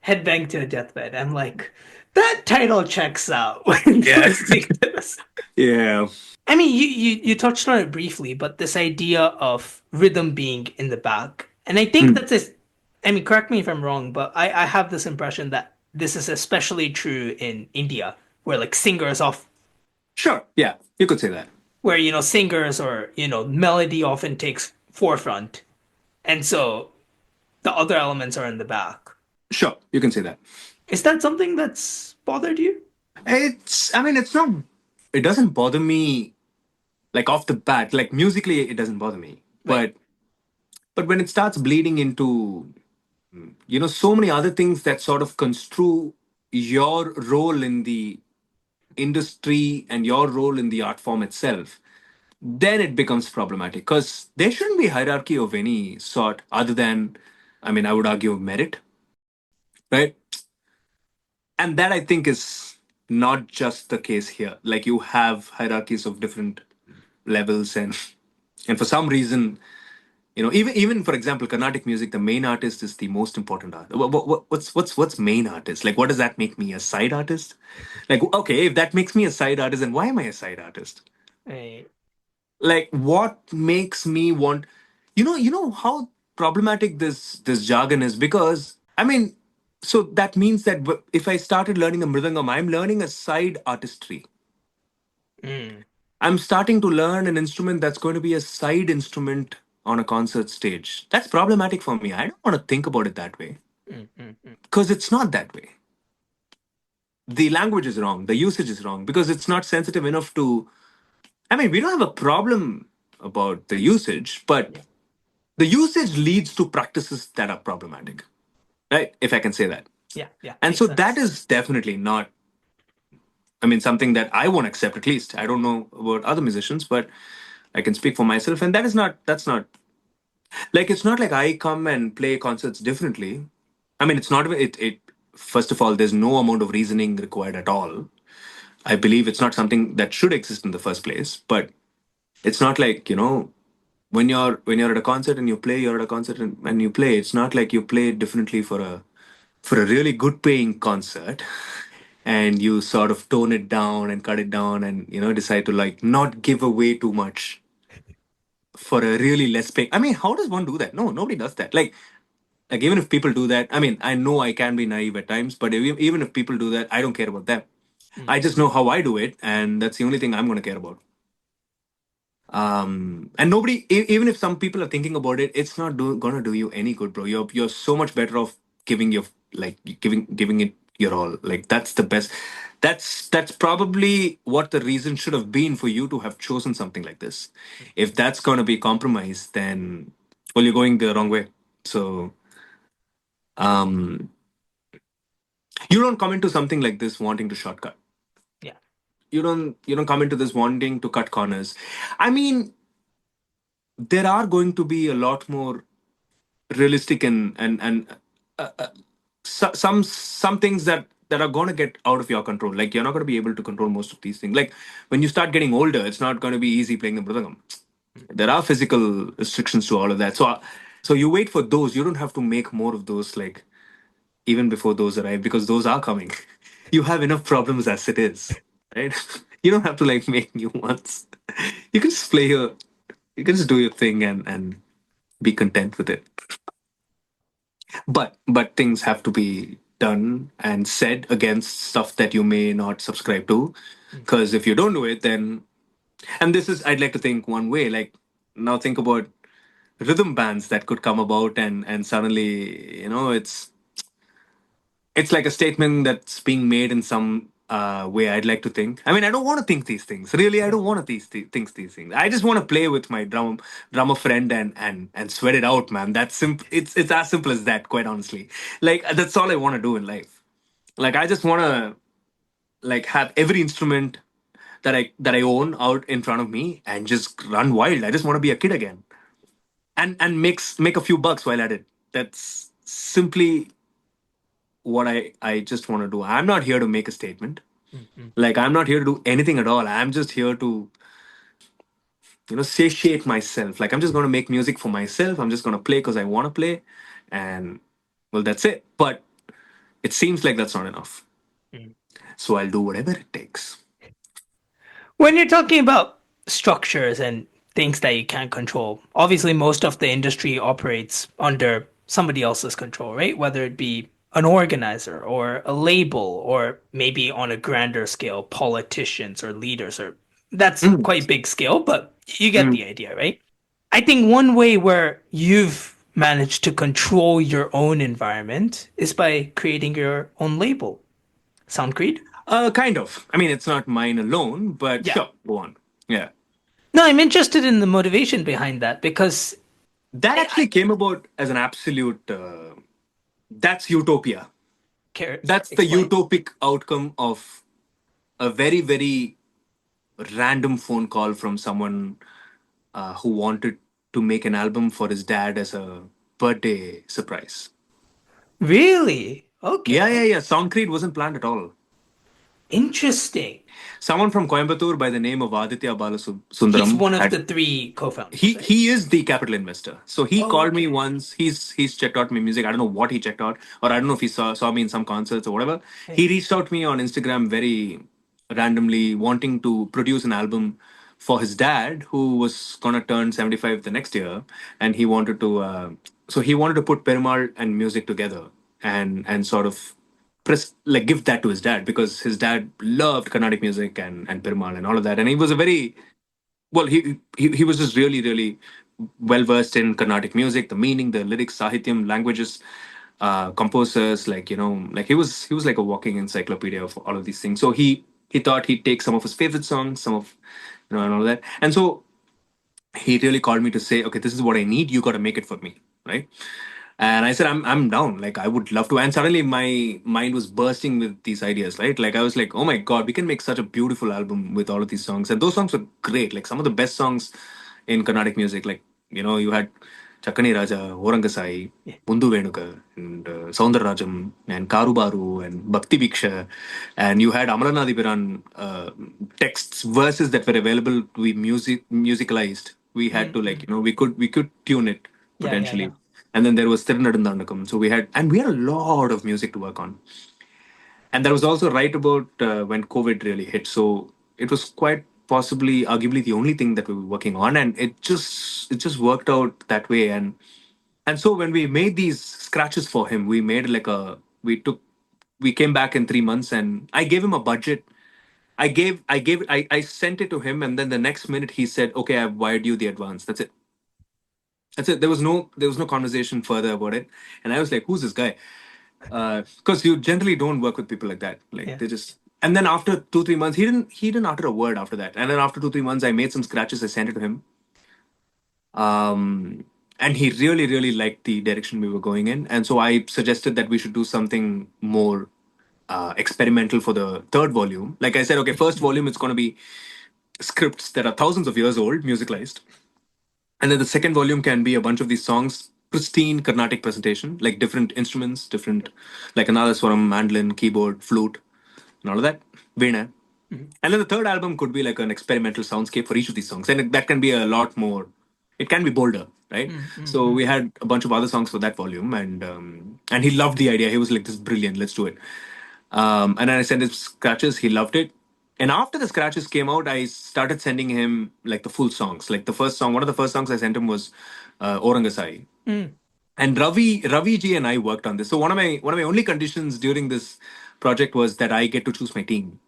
Headbang to a Deathbed. I'm like, that title checks out when Yeah. listening to this. Yeah. I mean, you touched on it briefly, but this idea of rhythm being in the back, and I think Mm. that's this. I mean, correct me if I'm wrong, but I have this impression that this is especially true in India, where like singers off, Sure. Yeah, you could say that. where singers or melody often takes forefront, and so the other elements are in the back. Sure, you can say that. Is that something that's bothered you? I mean, it's not, it doesn't bother me like off the bat. Like musically, it doesn't bother me. Right. But when it starts bleeding into, so many other things that sort of construe your role in the industry and your role in the art form itself, then it becomes problematic because there shouldn't be hierarchy of any sort other than, I mean, I would argue merit, right? And that I think is not just the case here. Like you have hierarchies of different levels, and for some reason, even for example, Carnatic music, the main artist is the most important art. What's main artist? Like, what does that make me? A side artist? Like, okay, if that makes me a side artist, then why am I a side artist? Right. Like, what makes me want? You know how problematic this jargon is because I mean, so that means that if I started learning the mridangam, I'm learning a side artistry. Mm, I'm starting to learn an instrument that's going to be a side instrument on a concert stage. That's problematic for me. I don't want to think about it that way mm. because it's not that way. The language is wrong, the usage is wrong because it's not sensitive enough to. I mean, we don't have a problem about the usage, but Yeah. the usage leads to practices that are problematic, right? If I can say that. Yeah. And Makes so that sense. is definitely not, I mean, something that I won't accept at least. I don't know about other musicians, but I can speak for myself. And that's not like it's not like I come and play concerts differently. I mean, it's not it first of all, there's no amount of reasoning required at all. I believe it's not something that should exist in the first place, but it's not like, when you're at a concert and you play, you're at a concert and you play. It's not like you play differently for a really good paying concert and you sort of tone it down and cut it down and decide to like not give away too much for a really less paying. I mean, how does one do that? No, nobody does that. Like even if people do that, I mean, I know I can be naive at times, but even if people do that, I don't care about them. I Mm, just know how I do it, and that's the only thing I'm going to care about. And nobody, even if some people are thinking about it, it's not gonna do you any good, bro. You're so much better off giving your like giving it your all. Like that's the best. That's probably what the reason should have been for you to have chosen something like this. If that's gonna be compromised, then well, you're going the wrong way. So um, you don't come into something like this wanting to shortcut. yeah. You don't come into this wanting to cut corners. I mean, there are going to be a lot more realistic and some things that are going to get out of your control. Like you're not going to be able to control most of these things. Like when you start getting older, it's not going to be easy playing the mridangam. There are physical restrictions to all of that. So you wait for those. You don't have to make more of those like even before those arrive because those are coming. You have enough problems as it is, right? You don't have to like make new ones. You can just play your you can just do your thing and be content with it. But things have to be done and said against stuff that you may not subscribe to, Mm, because if you don't do it, then and this is I'd like to think one way. Like now think about rhythm bands that could come about and suddenly it's like a statement that's being made in some way. I'd like to think. I mean, I don't want to think these things. Really, I right. don't want to think these things. I just want to play with my drummer friend and sweat it out, man. That's simple. It's as simple as that. Quite honestly, like that's all I want to do in life. Like I just want to like have every instrument that I own out in front of me and just run wild. I just want to be a kid again and make a few bucks while at it. That's simply what I just want to do. I'm not here to make a statement. Mm-hmm. Like I'm not here to do anything at all. I'm just here to, satiate myself. Like I'm just going to make music for myself. I'm just going to play because I want to play, and well, that's it. But it seems like that's not enough. So I'll do whatever it takes. When you're talking about structures and things that you can't control, obviously most of the industry operates under somebody else's control, right? Whether it be an organizer or a label or maybe on a grander scale, politicians or leaders or that's Mm, quite big scale, but you get mm. the idea, right? I think one way where you've managed to control your own environment is by creating your own label. Sound Creed? Kind of. I mean, it's not mine alone, but Yeah. sure, go on. Yeah. No, I'm interested in the motivation behind that because That I actually came about as an absolute, that's utopia. care. That's the Explain. utopic outcome of a very, very random phone call from someone who wanted to make an album for his dad as a birthday surprise. Really? Yeah, yeah, Okay. yeah. Songcrete wasn't planned at all. Interesting. Someone from Coimbatore by the name of Aditya He's Balasundaram one of had the three co-founders, he right? he is the capital investor. So he called me Okay. once. He's checked out my music. I don't know what he checked out, or I don't know if he saw me in some concerts or whatever. Hey. He reached out to me on Instagram very randomly, wanting to produce an album for his dad, who was gonna turn 75 the next year, and he wanted to. So he wanted to put Perumal and music together, and sort of like give that to his dad because his dad loved Carnatic music and Perumal and all of that, and he was a very well, he was just really, really well versed in Carnatic music, the meaning, the lyrics, sahityam, languages, composers. Like like he was like a walking encyclopedia of all of these things. So he thought he'd take some of his favorite songs, some of and all that. And so he really called me to say, okay, this is what I need. You got to make it for me, right? And I said, I'm down. Like I would love to. And suddenly my mind was bursting with these ideas, right? Like I was like, oh my god, we can make such a beautiful album with all of these songs. And those songs were great. Like some of the best songs in Carnatic music. Like you had Chakkani Raja, Orangasai, Yeah. Bundu Venuka, and Soundarrajam, and Karubaru, and Bhakti Bhiksha, and you had Amaranadipiran texts, verses that were available to be musicalized. We had to like Mm-hmm. we could tune it Yeah, yeah, yeah. potentially, and then there was Tirunadandandakam. So we had a lot of music to work on, and that was also right about when COVID really hit. So it was quite possibly, arguably, the only thing that we were working on, and it just worked out that way. And so when we made these scratches for him, we made like we came back in 3 months, and I gave him a budget. I sent it to him, and then the next minute he said, "Okay, I've wired you the advance." That's it. That's it. There was no conversation further about it, and I was like, "Who's this guy?" Because you generally don't work with people like that. Like Yeah. they just. And then after 2-3 months, he didn't utter a word after that. And then after 2-3 months, I made some scratches. I sent it to him, and he really really liked the direction we were going in. And so I suggested that we should do something more experimental for the third volume. Like I said, okay, first volume it's going to be scripts that are thousands of years old, musicalized. And then the second volume can be a bunch of these songs, pristine Carnatic presentation, like different instruments, different, like another swaram, mandolin, keyboard, flute, and all of that, veena. Mhm. And then the third album could be like an experimental soundscape for each of these songs, and that can be a lot more. It can be bolder, right? So Mm-hmm. we had a bunch of other songs for that volume, and he loved the idea. He was like, "This is brilliant. Let's do it." And then I sent him scratches. He loved it. And after the scratches came out, I started sending him like the full songs. Like the first song, one of the first songs I sent him was Orangasai. Mm. And Ravi ji and I worked on this. So one of my only conditions during this project was that I get to choose my team.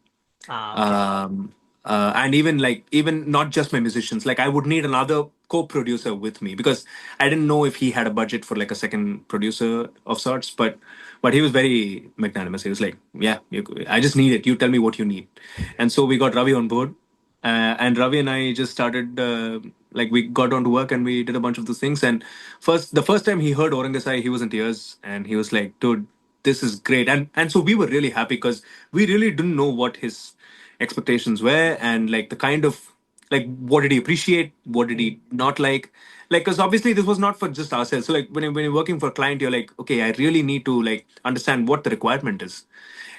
Ah, okay. And even not just my musicians, like I would need another co-producer with me because I didn't know if he had a budget for like a second producer of sorts. But he was very magnanimous. He was like, yeah, I just need it, you tell me what you need. And so we got Ravi on board, and Ravi and I just started, like we got on to work and we did a bunch of those things. And the first time he heard Orangasai, he was in tears and he was like, dude, this is great. And so we were really happy because we really didn't know what his expectations were, and like the kind of Like, what did he appreciate? What did he not like? Like, because obviously this was not for just ourselves. So, like, when you're working for a client, you're like, okay, I really need to like understand what the requirement is.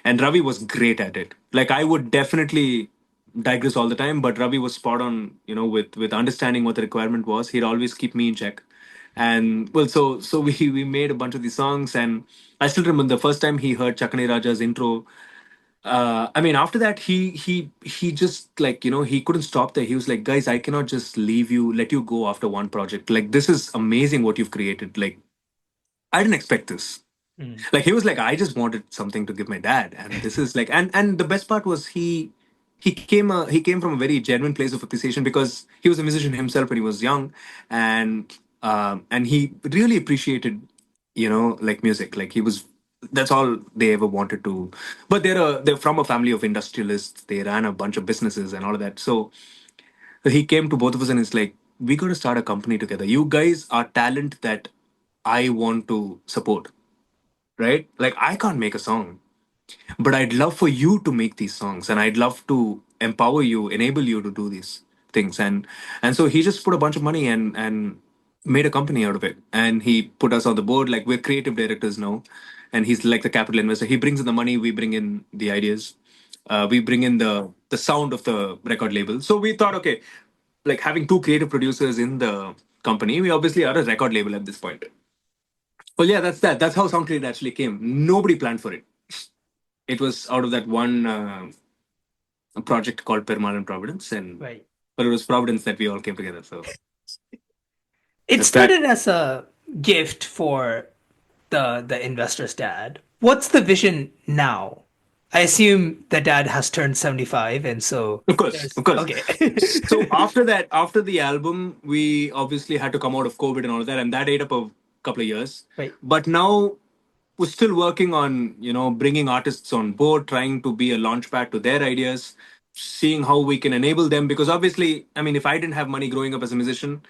And Ravi was great at it. Like, I would definitely digress all the time, but Ravi was spot on, with understanding what the requirement was. He'd always keep me in check. And well, so we made a bunch of these songs, and I still remember the first time he heard Chakani Raja's intro. I mean, after that, he just like he couldn't stop there. He was like, "Guys, I cannot just leave you, let you go after one project. Like, this is amazing what you've created. Like, I didn't expect this." Mm. Like, he was like, "I just wanted something to give my dad, and this is like." And the best part was he came from a very genuine place of appreciation because he was a musician himself when he was young, and he really appreciated like music. Like, he was that's all they ever wanted to. But they're from a family of industrialists. They ran a bunch of businesses and all of that. So he came to both of us and it's like, we got to start a company together. You guys are talent that I want to support, right? Like, I can't make a song, but I'd love for you to make these songs, and I'd love to empower you, enable you to do these things. And so he just put a bunch of money and made a company out of it, and he put us on the board. Like, we're creative directors now, and he's like the capital investor. He brings in the money, we bring in the ideas, we bring in the sound of the record label. So we thought, okay, like, having two creative producers in the company, we obviously are a record label at this point. Well, yeah, that's how Soundcreate actually came. Nobody planned for it. It was out of that one project called Permanent Providence, and Right. but it was Providence that we all came together. So It that's that. started as a gift for the investor's dad. What's the vision now? I assume the dad has turned 75 and so Of course, there's of course. okay. So after that, after the album, we obviously had to come out of COVID and all of that, and that ate up a couple of years. Right. But now we're still working on bringing artists on board, trying to be a launchpad to their ideas, seeing how we can enable them. Because obviously, I mean, if I didn't have money growing up as a musician,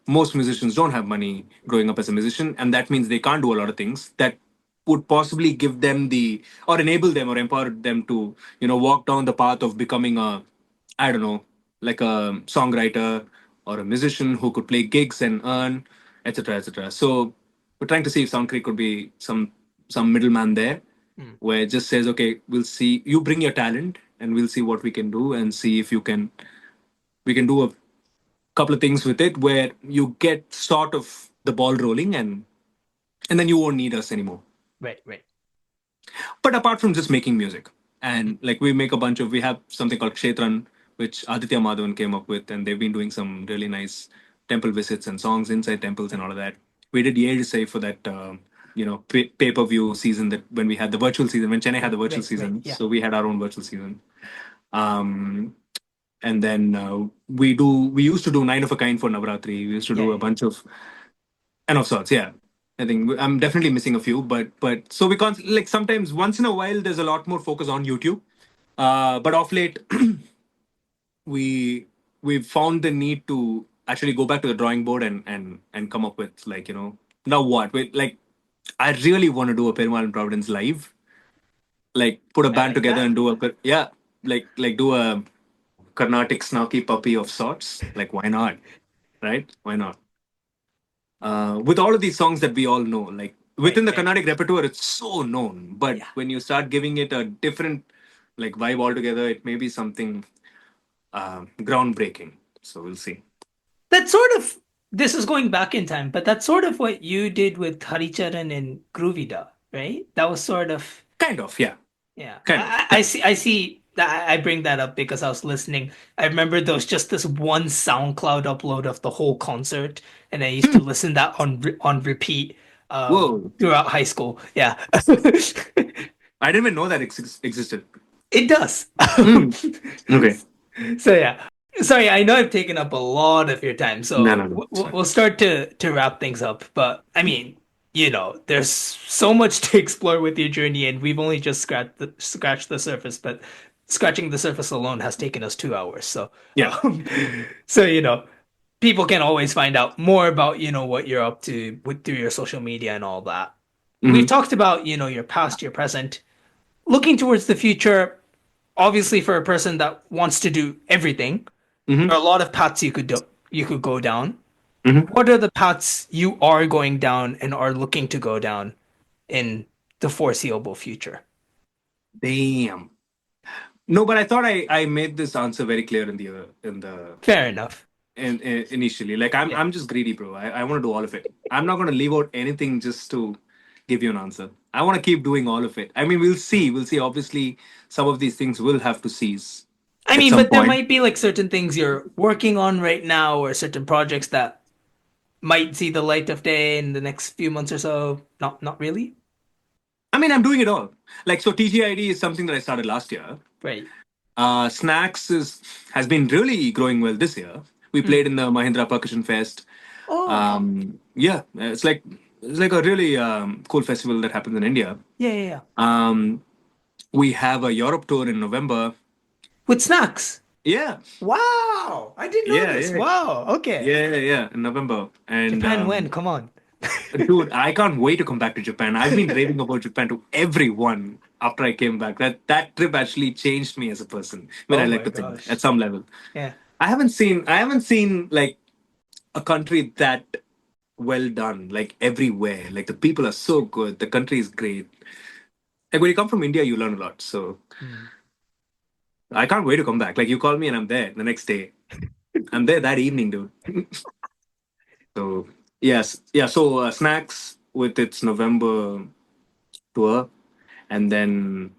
most musicians don't have money growing up as a musician, and that means they can't do a lot of things that would possibly give them the or enable them or empower them to walk down the path of becoming a, I don't know, like a songwriter or a musician who could play gigs and earn, etc., etc. So we're trying to see if Soundcreek could be some middleman there, Mm. where it just says, okay, we'll see. You bring your talent, and we'll see what we can do, and see if we can do a couple of things with it, where you get sort of the ball rolling, and then you won't need us anymore. Right, right. But apart from just making music, Mm. and like we have something called Kshetran, which Aditya Madhavan came up with, and they've been doing some really nice temple visits and songs inside temples and all of that. We did Yale Say for that, pay-per-view season, that when we had the virtual season, when Chennai had the virtual Right, right. season, Yeah. so we had our own virtual season. Um, and then we used to do Nine of a Kind for Navratri. We used to Yeah, do a yeah. bunch of and of sorts, yeah. I think I'm definitely missing a few, but so we can't, like, sometimes once in a while there's a lot more focus on YouTube. But off late we we've found the need to actually go back to the drawing board and come up with, like, now what? Wait, like, I really want to do a Perumal and Providence live, like put a I band like together that. and do yeah, like do a Carnatic snarky puppy of sorts. Like, why not? Right? Why not? With all of these songs that we all know, like Right, within the right. Carnatic repertoire, it's so known. But Yeah. when you start giving it a different like vibe altogether, it may be something groundbreaking. So we'll see. That's sort of this is going back in time, but that's sort of what you did with Haricharan and Groovida, right? That was sort of Kind of, yeah. yeah. Kind of. I see. I see. I bring that up because I was listening. I remember there was just this one SoundCloud upload of the whole concert, and I used to listen that on repeat Whoa! throughout high school. Yeah, I didn't even know that existed. it does. Mm. Okay. So yeah. Sorry, I know I've taken up a lot of your time, No, so no, no. It's fine. we'll start to wrap things up. But I mean, there's so much to explore with your journey, and we've only just scratched the surface. But scratching the surface alone has taken us 2 hours. So, Yeah. um, so people can always find out more about what you're up to through your social media and all that. We've Hmm. talked about your past, your present, looking towards the future. Obviously, for a person that wants to do everything, Hmm. There are a lot of paths you could go down. Hmm. What are the paths you are going down and are looking to go down in the foreseeable future? Damn. No, but I thought I made this answer very clear Fair enough. initially. Like Yeah. I'm just greedy, bro. I want to do all of it. I'm not gonna leave out anything just to give you an answer. I want to keep doing all of it. I mean, we'll see. We'll see. Obviously, some of these things will have to cease I at mean, some but there point. might be like certain things you're working on right now or certain projects that might see the light of day in the next few months or so. Not really. I mean, I'm doing it all. Like so, TGID is something that I started last year. Right. Snacks is has been really growing well this year. We Hmm. played in the Mahindra Percussion Fest. Oh, Yeah, it's like a really cool festival that happens in India. yeah, yeah, yeah. Um, we have a Europe tour in November. With snacks. Yeah, Wow. I didn't know yeah, this. yeah, Wow. Okay. yeah, in November. And Japan when? Come on. dude, I can't wait to come back to Japan. I've been raving about Japan to everyone after I came back. That trip actually changed me as a person. When I Oh like my to think gosh. at some level. Yeah. I haven't seen like a country that well done, like everywhere. Like the people are so good. The country is great. Like when you come from India, you learn a lot. So Hmm. I can't wait to come back. Like you call me and I'm there the next day. I'm there that evening, dude. So yes, yeah. So snacks with its November tour, and then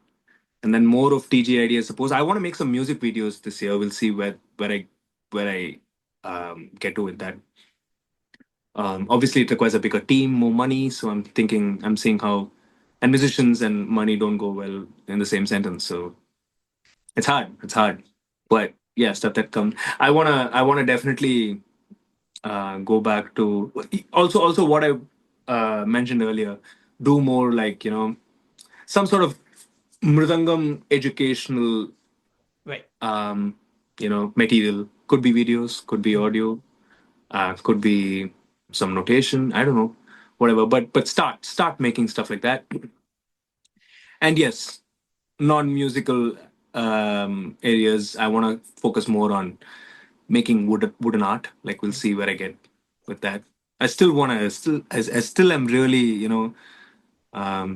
more of TGID. I suppose I want to make some music videos this year. We'll see where I get to with that. Obviously, it requires a bigger team, more money. So I'm seeing how, and musicians and money don't go well in the same sentence. So it's hard. It's hard. But yeah, stuff that comes. I wanna definitely go back to also what I mentioned earlier. Do more like some sort of mridangam educational Right. um, material. Could be videos, could be Hmm. audio, could be some notation. I don't know, whatever. But start making stuff like that. And yes, non-musical areas. I want to focus more on making wooden art. Like we'll see where I get with that. I still want to still I still am really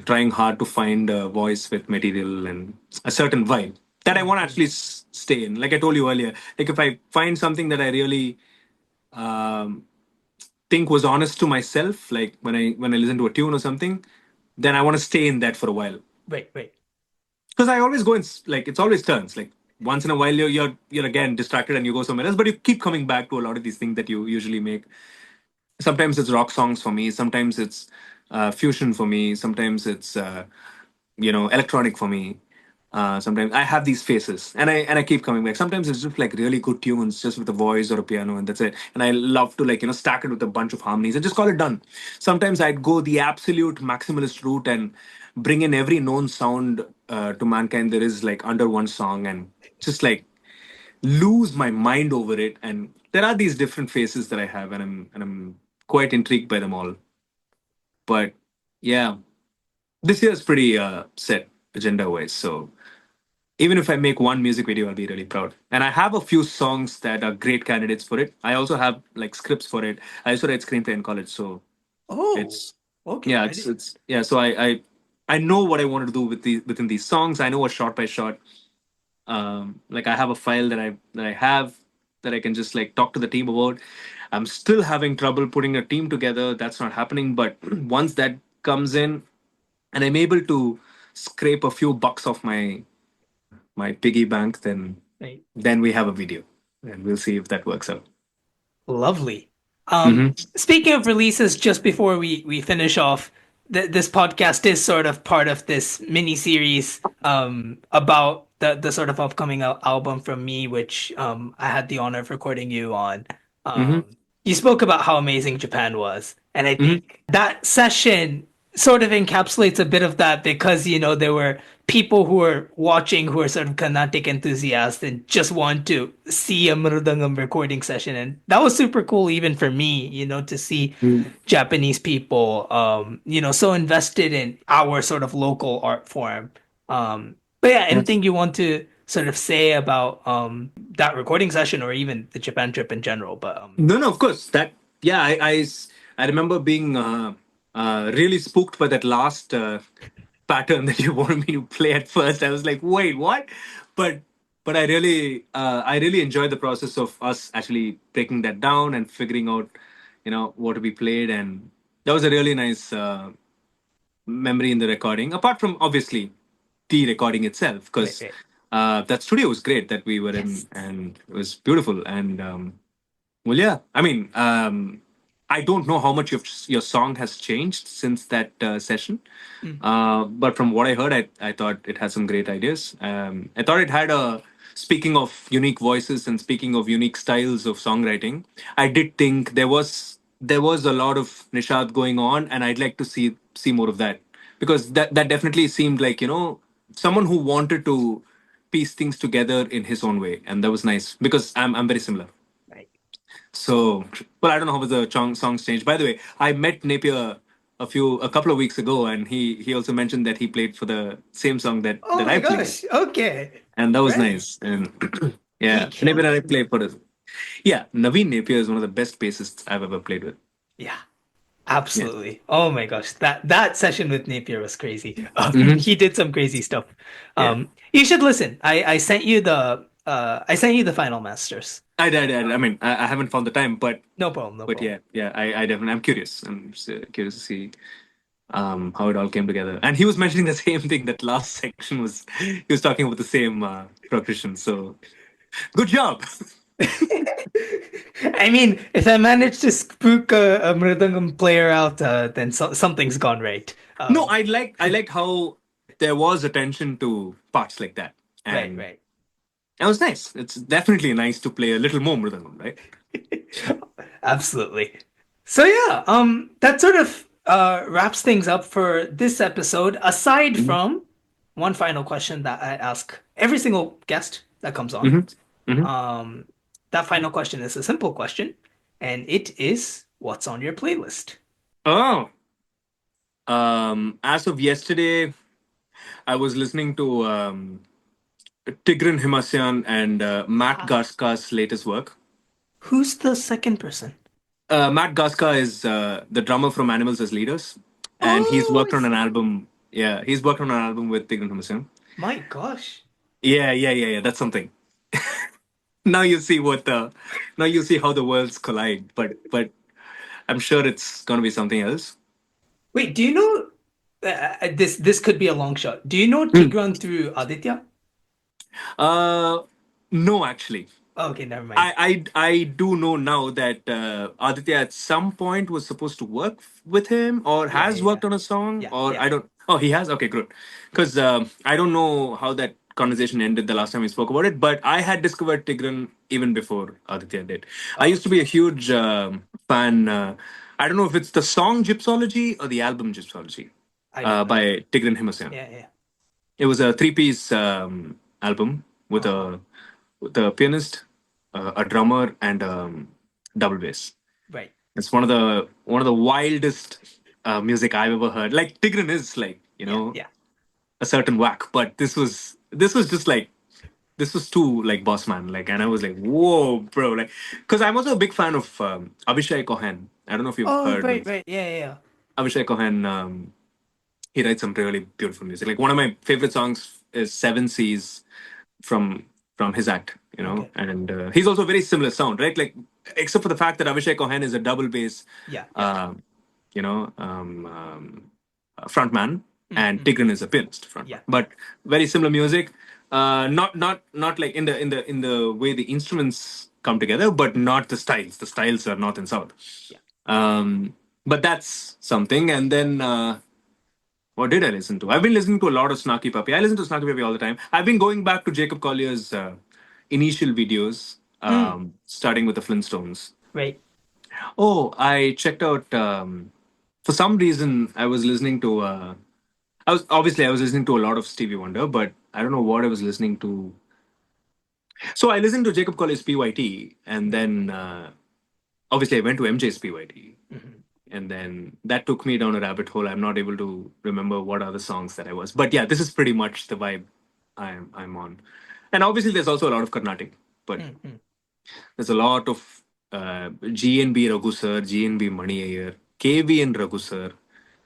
trying hard to find a voice with material and a certain vibe that I want to actually stay in. Like I told you earlier, like if I find something that I really um, think was honest to myself, like when I listen to a tune or something, then I want to stay in that for a while. Right. Right. Because I always go in like it's always turns. Like once in a while you're again distracted and you go somewhere else, but you keep coming back to a lot of these things that you usually make. Sometimes it's rock songs for me. Sometimes it's fusion for me. Sometimes it's electronic for me. Sometimes I have these phases, and I keep coming back. Sometimes it's just like really good tunes, just with a voice or a piano, and that's it. And I love to like stack it with a bunch of harmonies and just call it done. Sometimes I'd go the absolute maximalist route and bring in every known sound to mankind there is like under one song, and just like lose my mind over it. And there are these different phases that I have, and I'm quite intrigued by them all. But yeah, this year is pretty set agenda wise. So even if I make one music video, I'll be really proud. And I have a few songs that are great candidates for it. I also have like scripts for it. I also write screenplay in college, so Oh, it's okay. yeah, I did. it's yeah. So I know what I want to do within these songs. I know a shot by shot. Like I have a file that I have that I can just like talk to the team about. I'm still having trouble putting a team together. That's not happening. But once that comes in, and I'm able to scrape a few bucks off my piggy bank, Right. then we have a video, and we'll see if that works out. Lovely. Hmm. Speaking of releases, just before we finish off, this podcast is sort of part of this mini series about the sort of upcoming album from me, which I had the honor of recording you on. Hmm. You spoke about how amazing Japan was, and I Hmm. think that session sort of encapsulates a bit of that because there were people who were watching who are sort of Carnatic enthusiasts and just want to see a Murudangam recording session. And that was super cool even for me, to see Japanese people, so invested in our sort of local art form. But yeah, Yeah. anything you want to sort of say about that recording session or even the Japan trip in general. But No, no, of course. Yeah, I remember being really spooked by that last pattern that you wanted me to play at first. I was like, wait, what? But but I really enjoyed the process of us actually breaking that down and figuring out, what to be played, and that was a really nice memory in the recording. Apart from obviously the recording itself, right, because right. that studio was great that we were in, Yes. and it was beautiful. And well, yeah. I mean, I don't know how much your song has changed since that session, Mm. but from what I heard, I thought it had some great ideas. I thought it had a. Speaking of unique voices and speaking of unique styles of songwriting, I did think there was a lot of Nishad going on, and I'd like to see more of that, because that definitely seemed like someone who wanted to piece things together in his own way, and that was nice because I'm very similar. Right. So, well, I don't know how the songs changed. By the way, I met Napier a couple of weeks ago, and he also mentioned that he played for the same song that Oh that my I played, gosh. Okay. and that was Right. nice. And He yeah, Napier and kills. I played for it. Yeah, Naveen Napier is one of the best bassists I've ever played with. Yeah. Yeah. Absolutely. Oh my gosh. That session with Napier was crazy. Hmm. He did some crazy stuff. Yeah. You should listen. I sent you the final masters. I mean, I haven't found the time, but No problem, no but problem. yeah, yeah. I definitely I'm curious. I'm just, curious to see how it all came together. And he was mentioning the same thing. That last section was he was talking about the same progression. So good job. I mean, if I manage to spook a mridangam player out, then something's gone right. No, I like how there was attention to parts like that, Right, and right. it was nice. It's definitely nice to play a little more mridangam, right? Absolutely. So yeah, that sort of wraps things up for this episode. Aside Hmm. from one final question that I ask every single guest that comes on. Hmm. Hmm. Um, that final question is a simple question, and it is, what's on your playlist? Oh, as of yesterday, I was listening to Tigran Himasyan and Matt Ah, Garska's latest work. who's the second person? Matt Gaska is the drummer from Animals as Leaders, and he's Oh, I worked on an see. album. Yeah, he's worked on an album with Tigran Himasyan. My gosh. Yeah, yeah, yeah, yeah. That's something. Now you see now you see how the worlds collide. But I'm sure it's gonna be something else. Wait, do you know this could be a long shot. Do you know Hmm. Tigran through Aditya? Uh, no, actually. Oh, okay, never mind. I do know now that Aditya at some point was supposed to work with him or Yeah, has yeah, yeah. worked on a song, Yeah, or yeah. I don't. Oh, he has. Okay, good. Yeah. Because I don't know how that conversation ended the last time we spoke about it, but I had discovered Tigran even before Aditya did. I Oh, used to okay. be a huge fan. I don't know if it's the song Gypsology or the album Gypsology I don't know. by Tigran Himasyan. Yeah, yeah. It was a three-piece album with Uh-huh. a pianist, a drummer, and double bass. Right. It's one of the wildest music I've ever heard. Like Tigran is like Yeah, yeah. a certain whack, but this was just like this was too like boss man like, and I was like, whoa, bro, like, because I'm also a big fan of Abhishek Cohen. I don't know if you've Oh, heard right, of right. Yeah, yeah, yeah. Abhishek Cohen. He writes some really beautiful music. Like one of my favorite songs is Seven Seas from his act, Okay. and he's also very similar sound, right? Like except for the fact that Abhishek Cohen is a double bass, Yeah, yeah. uh, you know, um, um, frontman, and Mm-hmm. Tigran is a pianist frontman, Yeah, yeah. but very similar music. Not like in the way the instruments come together, but not the styles. The styles are north and south. Yeah. But that's something. And then what did I listen to? I've been listening to a lot of Snarky Puppy. I listen to Snarky Puppy all the time. I've been going back to Jacob Collier's initial videos, Mm, starting with the Flintstones. right. Oh, I checked out. For some reason, I was listening to. I was listening to a lot of Stevie Wonder, but I don't know what I was listening to. So I listened to Jacob Collier's PYT, and Right. then obviously I went to MJ's PYT, Mm-hmm. and then that took me down a rabbit hole. I'm not able to remember what other songs that I was, but yeah, this is pretty much the vibe I'm on. And obviously, there's also a lot of Carnatic, but Mm-hmm. there's a lot of GNB Raghu sir, GNB Mani Iyer, KV and Raghu sir.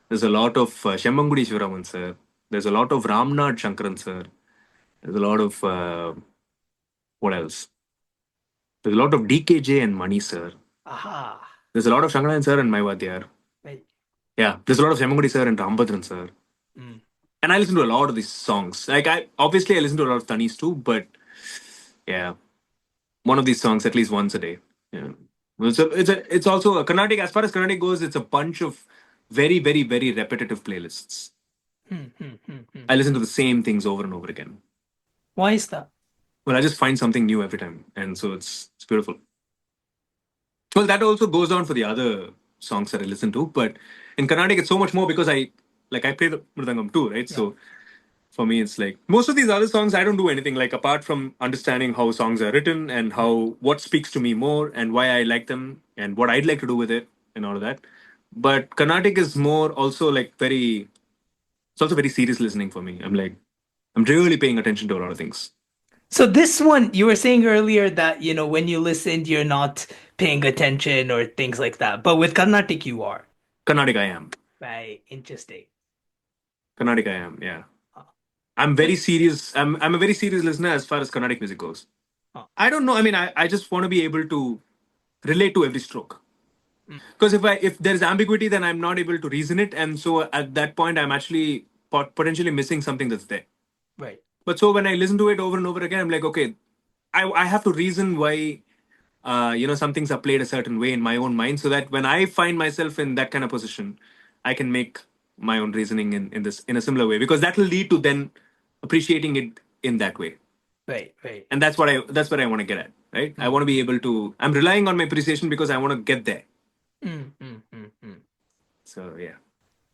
There's a lot of Shemmangudi Shivaraman sir. There's a lot of Ramnath Shankaran sir. There's a lot of what else? There's a lot of DKJ and Mani sir. Aha. There's a lot of Shankaran sir and Maiwadhyar. Right. Yeah, there's a lot of Shemmangudi sir and Rambhadran sir. Mm. And I listen to a lot of these songs. Like I listen to a lot of Tanis too, but yeah, one of these songs at least once a day. Yeah, it's also a Carnatic. As far as Carnatic goes, it's a bunch of very very very repetitive playlists. Mm-hmm. I listen to the same things over and over again. Why is that? Well, I just find something new every time, and so it's beautiful. Well, that also goes on for the other songs that I listen to, but in Carnatic, it's so much more because I play the mridangam too, right? Yeah. So for me, it's like most of these other songs, I don't do anything like apart from understanding how songs are written and how what speaks to me more and why I like them and what I'd like to do with it and all of that. But Carnatic is more also like very. It's also very serious listening for me. I'm really paying attention to a lot of things. So this one, you were saying earlier that, when you listened, you're not paying attention or things like that. But with Carnatic, you are. Carnatic, I am. Right. Interesting. Carnatic, I am. Yeah. Huh. I'm very serious. I'm a very serious listener as far as Carnatic music goes. Huh. I don't know. I mean, I just want to be able to relate to every stroke. Mm. Because if there's ambiguity, then I'm not able to reason it, and so at that point, I'm actually potentially missing something that's there. Right. But so when I listen to it over and over again, I'm like, okay, I have to reason why some things are played a certain way in my own mind, so that when I find myself in that kind of position, I can make my own reasoning in a similar way, because that will lead to then appreciating it in that way. Right. Right. And that's what I want to get at, right? I want to be able to. I'm relying on my appreciation because I want to get there. So yeah.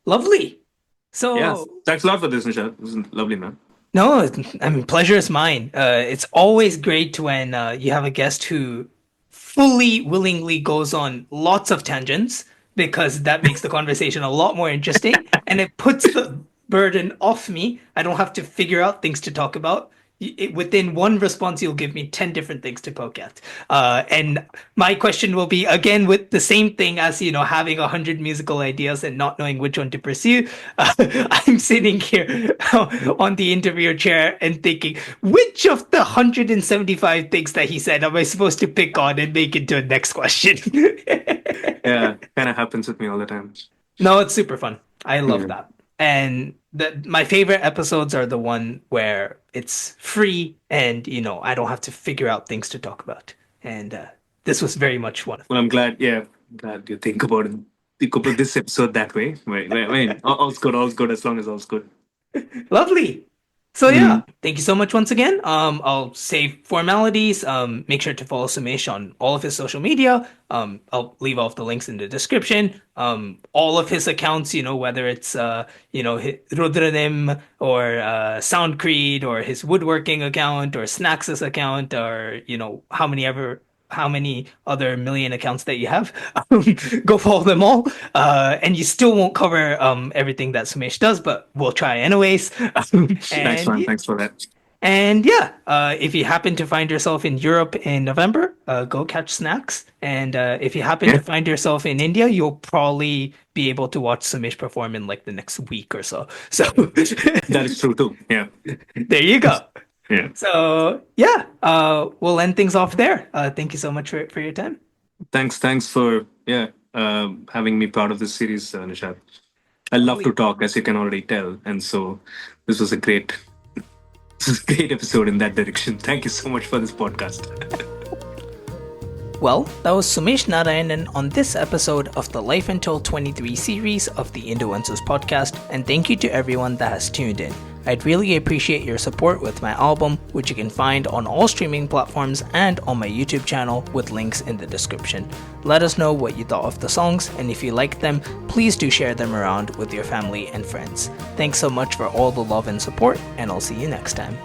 Lovely. Yeah. So Thanks a lot for this, Nisha. This is lovely, man. no, I mean, pleasure is mine. It's always great when you have a guest who fully, willingly goes on lots of tangents because that makes the conversation a lot more interesting and it puts the burden off me. I don't have to figure out things to talk about. Within one response, you'll give me 10 different things to poke at. And my question will be again with the same thing as, having 100 musical ideas and not knowing which one to pursue. I'm sitting here on the interviewer chair and thinking, which of the 175 things that he said am I supposed to pick on and make into a next question? Yeah, kind of happens with me all the time. No, it's super fun. I love Yeah. that. And my favorite episodes are the one where it's free and, I don't have to figure out things to talk about. And this was very much one of them. Well, I'm glad. Yeah, glad you think about it. Think about this episode that way. All's good. All's good as long as all's good. Lovely. So yeah, thank you so much once again. I'll save formalities. Make sure to follow Sumesh on all of his social media. I'll leave all of the links in the description. All of his accounts, whether it's Rudranim or Soundcreed or his woodworking account or Snax's account or how many other million accounts that you have. Go follow them all. And you still won't cover everything that Sumesh does, but we'll try anyways. Thanks, And man. Thanks for that. and yeah, if you happen to find yourself in Europe in November, go catch Snacks. And if you happen to find yourself in India, you'll probably be able to watch Sumesh perform in like the next week or so. So That is true too. Yeah. there you go. Yeah. So yeah, we'll end things off there. Thank you so much for your time. Thanks for having me part of this series, Nishad. I love to talk, as you can already tell, and so this was a great episode in that direction. Thank you so much for this podcast. Well, that was Sumesh Narayanan on this episode of the Life Until 23 series of the Influencers podcast, and thank you to everyone that has tuned in. I'd really appreciate your support with my album, which you can find on all streaming platforms and on my YouTube channel with links in the description. Let us know what you thought of the songs, and if you liked them, please do share them around with your family and friends. Thanks so much for all the love and support, and I'll see you next time.